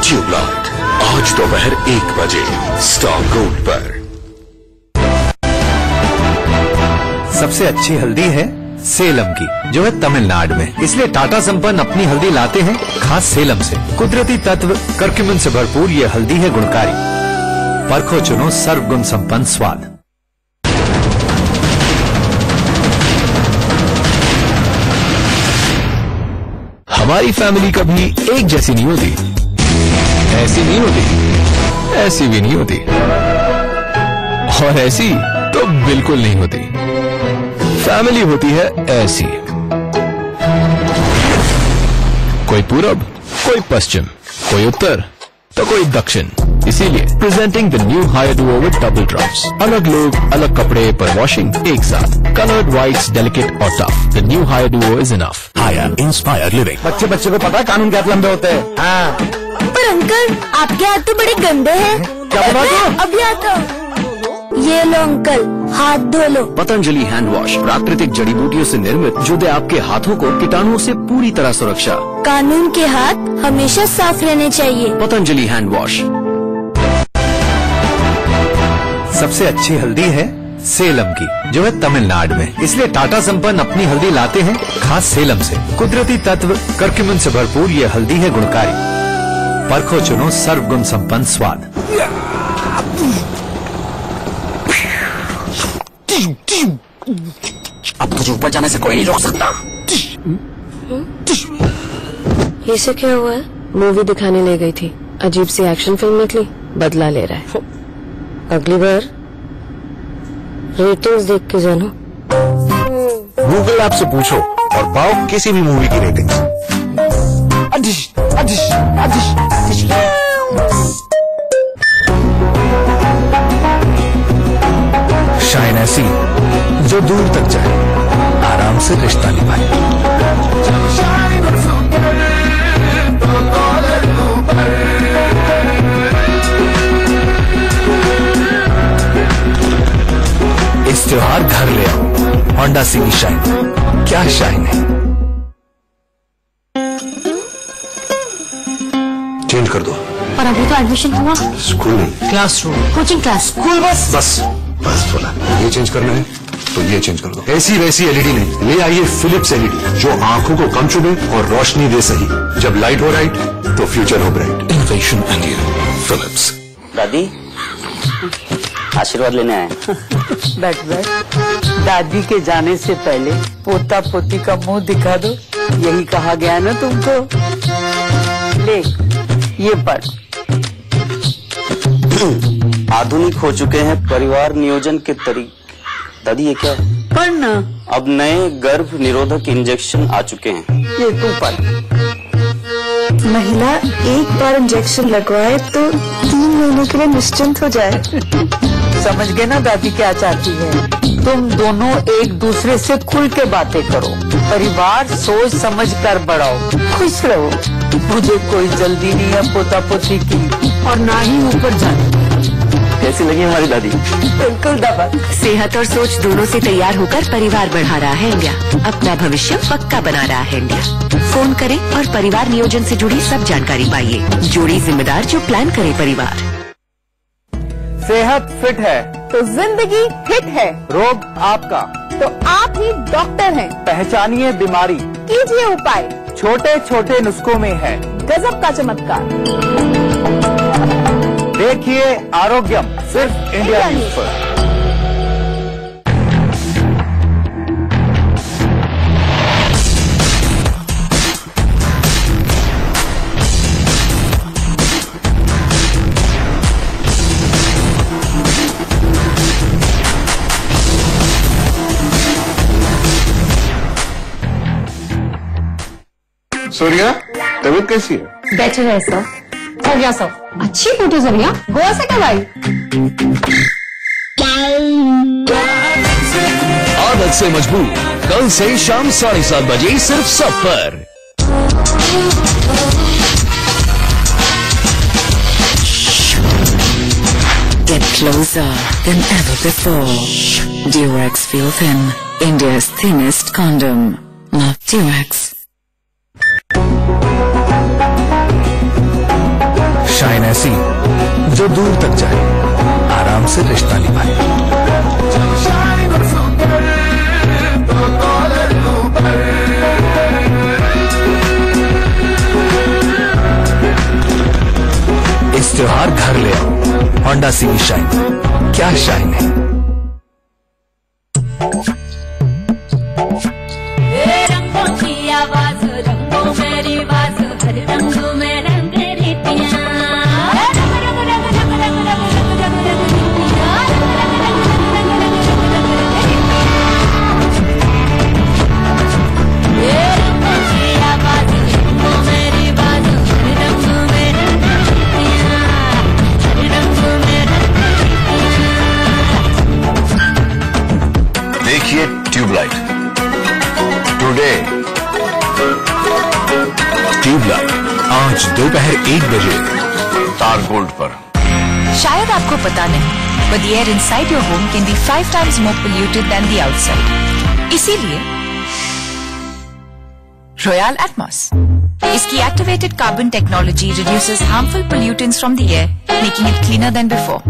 ट्यूबलाइट आज दोपहर 1 बजे स्टार गोल्ड पर। सबसे अच्छी हल्दी है सेलम की, जो है तमिलनाडु में। इसलिए टाटा संपन्न अपनी हल्दी लाते हैं खास सेलम से। कुदरती तत्व कर्क्यूमिन से भरपूर ये हल्दी है गुणकारी। परखो चुनो सर्वगुण संपन्न स्वाद। हमारी फैमिली कभी एक जैसी नहीं होती, ऐसी नहीं होती, ऐसी भी नहीं होती, और ऐसी तो बिल्कुल नहीं होती। फैमिली होती है ऐसी, कोई पूरब, कोई पश्चिम, कोई उत्तर, तो कोई दक्षिण। इसीलिए presenting the new hire Duo with double drops. अलग लोग, अलग कपड़े पर वॉशिंग एक साथ। कलर्ड व्हाइट्स, डेलिकेट और tough. The new hire Duo is enough. Higher inspire living. बच्चे को पता है कानून क्या लंबे होते हैं। हाँ। पर अंकल, आपके हाथ तो बड़े गंदे हैं। क्या बोला तू? अभी आता। ये लो अंकल, हाथ धो लो। पतंजलि हैंड वॉश प्राकृतिक जड़ी बूटियों से निर्मित, जो दे आपके हाथों को कीटाणुओं से पूरी तरह सुरक्षा। कानून के हाथ हमेशा साफ रहने चाहिए। Patanjali hand wash. सबसे अच्छी हल्दी है सेलम की, जो है तमिलनाडु में। इसलिए टाटा संपन्न अपनी हल्दी लाते हैं खास सेलम से। कुदरती तत्व कर्क्यूमिन से भरपूर ये हल्दी है गुणकारी। परखो चुनो सर्वगुण संपन्न स्वाद। अब तुझे ऊपर जाने से कोई नहीं रोक सकता। ये से क्या हुआ है? मूवी दिखाने ले गई थी, अजीब सी एक्शन फिल्म निकली, बदला ले रहा है। अगली बार रेटिंग्स देख के जानो। गूगल ऐप से पूछो और पाओ किसी भी मूवी की रेटिंग्स। शाइन ऐसी जो दूर तक जाए, आराम से रिश्ता निभाए। इस त्योहार घर ले आओ होंडा सिटी शाइन। क्या शाइन है। चेंज कर दो। और अभी तो एडमिशन हुआ। स्कूल नहीं, classroom, coaching class, school bus. बस बोला। ये चेंज करना है तो ये चेंज कर दो। ऐसी वैसी एलईडी नहीं, ले आइए फिलिप्स एलईडी, जो आंखों को कम चुभे और रोशनी दे सही। जब लाइट हो राइट तो फ्यूचर हो ब्राइट। Innovation India, Philips. दादी आशीर्वाद लेने आए। बैठ बैठ। दादी के जाने से पहले पोता पोती का मुंह दिखा दो, यही कहा गया ना तुमको। ले ये पढ़। आधुनिक हो चुके हैं परिवार नियोजन के तरीके। दादी ये क्या है? पढ़ना। अब नए गर्भ निरोधक इंजेक्शन आ चुके हैं। ये तू पढ़। महिला एक बार इंजेक्शन लगवाए तो 3 महीने के लिए निश्चिंत हो जाए। समझ गए ना दादी क्या चाहती है? तुम दोनों एक दूसरे से खुल के बातें करो, परिवार सोच समझ कर बढ़ाओ, खुश रहो। मुझे कोई जल्दी नहीं है पोता पोती की, और ना ही ऊपर जाने। कैसी लगी हमारी दादी? बिल्कुल दबा। सेहत और सोच दोनों से तैयार होकर परिवार बढ़ा रहा है इंडिया। अपना भविष्य पक्का बना रहा है इंडिया। फोन करें और परिवार नियोजन से जुड़ी सब जानकारी पाइए। जोड़ी जिम्मेदार जो प्लान करे परिवार। सेहत फिट है तो जिंदगी हिट है। रोग आपका तो आप ही डॉक्टर हैं। पहचानिए बीमारी, कीजिए उपाय। छोटे छोटे नुस्खों में है गजब का चमत्कार। देखिए आरोग्यम सिर्फ इंडिया न्यूज पर। सूर्या, तबीयत कैसी है? बेटर है सर। हो गया सर। अच्छी फोटोज है भैया। गोवा से कब आई? आदत से मजबूर, कल से शाम 7:30 बजे सिर्फ सब पर। Get closer than ever before. Durex Feel Thin, India's thinnest condom. Love Durex. Shine ऐसी जो दूर तक जाए, आराम से रिश्ता निभाए। इस त्योहार घर ले आओ होंडा सीवी शाइन। क्या शाइन है। रंगों की आवाज, रंगों मेरी बात, हर रंग में रंग रीतियां। देखिए ट्यूबलाइट टुडे। ट्यूबलाइट आज दोपहर 1 बजे स्टार गोल्ड पर। शायद आपको पता नहीं, but the air inside your home can be 5 times more polluted than the outside. इसीलिए Royal Atmos. इसकी activated carbon technology reduces harmful pollutants from the air, making it cleaner than before.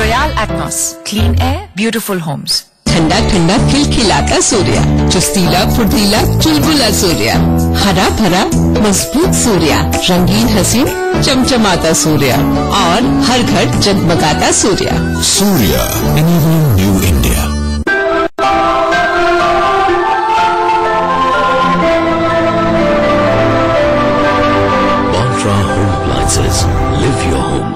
Royal Atmos, clean air, beautiful homes. ठंडा ठंडा खिलखिलाता सूर्या, चुस्तीला फुर्तीला चुलबुला सूर्या, हरा भरा मजबूत सूर्या, रंगीन हसीन चमचमाता सूर्या और हर घर जगमगाता Surya. Surya, enabling new India. Bontra Home Appliances. Live your home.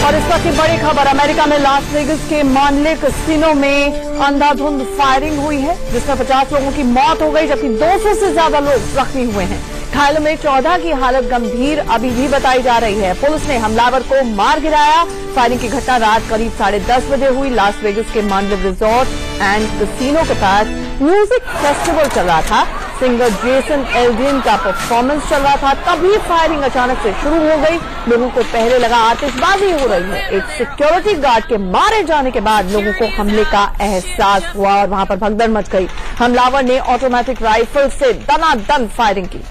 और इस वक्त की बड़ी खबर, अमेरिका में लास वेगस के मानले कैसीनो में अंधाधुंध फायरिंग हुई है, जिसमें 50 लोगों की मौत हो गई, जबकि 200 से ज्यादा लोग जख्मी हुए हैं। घायलों में 14 की हालत गंभीर अभी भी बताई जा रही है। पुलिस ने हमलावर को मार गिराया। फायरिंग की घटना रात करीब 10:30 बजे हुई। लास वेगस के मानले रिजॉर्ट एंड कैसीनो के पास म्यूजिक फेस्टिवल चल रहा था। सिंगर जेसन एल्डिन का परफॉर्मेंस चल रहा था, तभी फायरिंग अचानक से शुरू हो गई। लोगों को पहले लगा आतिशबाजी हो रही है। एक सिक्योरिटी गार्ड के मारे जाने के बाद लोगों को हमले का एहसास हुआ और वहां पर भगदड़ मच गई। हमलावर ने ऑटोमेटिक राइफल से दनादन फायरिंग की।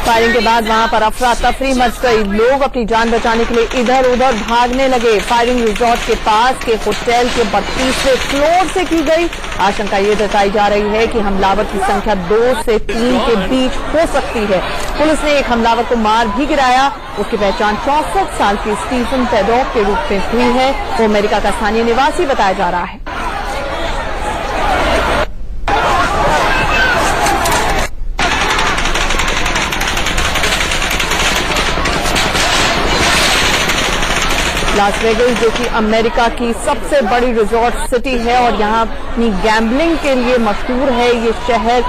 फायरिंग के बाद वहां पर अफरा तफरी मच गई। लोग अपनी जान बचाने के लिए इधर उधर भागने लगे। फायरिंग रिजॉर्ट के पास के होटल के 32वें फ्लोर से की गई। आशंका ये जताई जा रही है कि हमलावर की संख्या 2 से 3 के बीच हो सकती है। पुलिस ने एक हमलावर को मार भी गिराया। उसकी पहचान 64 साल की स्टीफन पेडॉक के रूप में हुई है। वो अमेरिका का स्थानीय निवासी बताया जा रहा है। लास वेगस जो कि अमेरिका की सबसे बड़ी रिजॉर्ट सिटी है और यहाँ अपनी गैम्बलिंग के लिए मशहूर है ये शहर।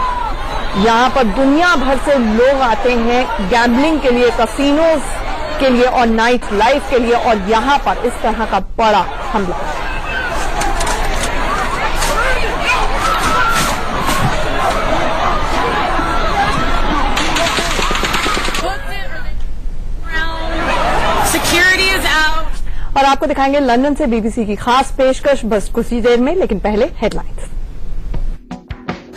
यहाँ पर दुनिया भर से लोग आते हैं गैम्बलिंग के लिए, कसिनोज के लिए और नाइट लाइफ के लिए, और यहाँ पर इस तरह का बड़ा हमला। और आपको दिखाएंगे लंदन से बीबीसी की खास पेशकश बस कुछ ही देर में, लेकिन पहले हेडलाइंस।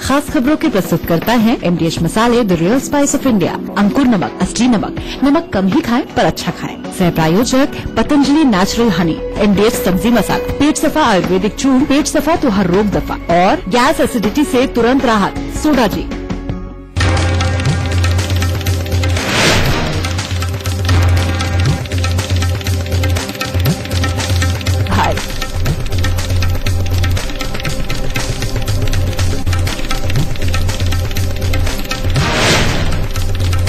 खास खबरों के प्रस्तुतकर्ता हैं MDH मसाले, the real spice of India, Ankur नमक, असली नमक, नमक कम ही खाएं पर अच्छा खाएं। सह प्रायोजक पतंजलि नेचुरल हनी, MDH सब्जी मसाला, पेट सफा आयुर्वेदिक चूर्ण, पेट सफा तो हर रोग दफा, और गैस एसिडिटी से तुरंत राहत, सोडा जी।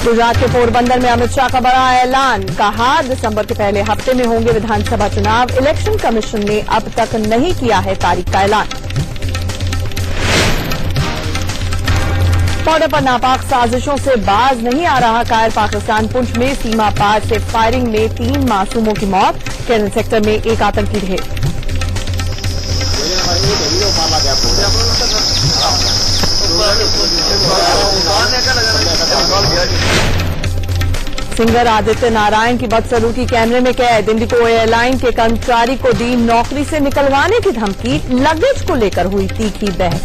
गुजरात के पोरबंदर में अमित शाह का बड़ा ऐलान, कहा दिसंबर के पहले हफ्ते में होंगे विधानसभा चुनाव। इलेक्शन कमीशन ने अब तक नहीं किया है तारीख का ऐलान। बॉर्डर पर नापाक साजिशों से बाज नहीं आ रहा कायर पाकिस्तान। पुंछ में सीमा पार से फायरिंग में 3 मासूमों की मौत। केरल सेक्टर में एक आतंकी ढेर। सिंगर आदित्य नारायण की बदसलूकी कैमरे में कैद। इंडिगो एयरलाइन के कर्मचारी को दी नौकरी से निकलवाने की धमकी। लगेज को लेकर हुई तीखी बहस।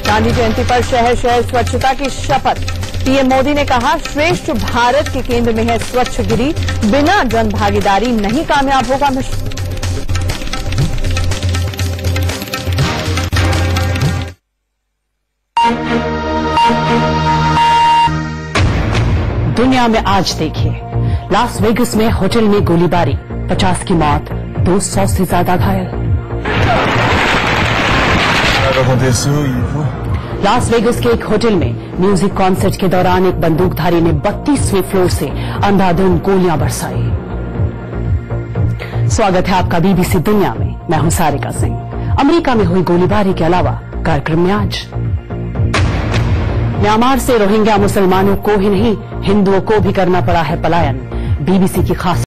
गांधी जयंती पर शहर शहर स्वच्छता की शपथ। पीएम मोदी ने कहा श्रेष्ठ भारत के केंद्र में है स्वच्छ गिरी, बिना जन भागीदारी नहीं कामयाब होगा मिशन। दुनिया में आज देखिए, लास वेगस में होटल में गोलीबारी, 50 की मौत, 200 से ज्यादा घायल। लास वेगस के एक होटल में म्यूजिक कॉन्सर्ट के दौरान एक बंदूकधारी ने 32वें फ्लोर से अंधाधुंध गोलियां बरसाई। स्वागत है आपका बीबीसी दुनिया में, मैं हूं सारिका सिंह। अमेरिका में हुई गोलीबारी के अलावा कार्यक्रम में आज म्यांमार से रोहिंग्या मुसलमानों को ही नहीं हिंदुओं को भी करना पड़ा है पलायन। बीबीसी की खास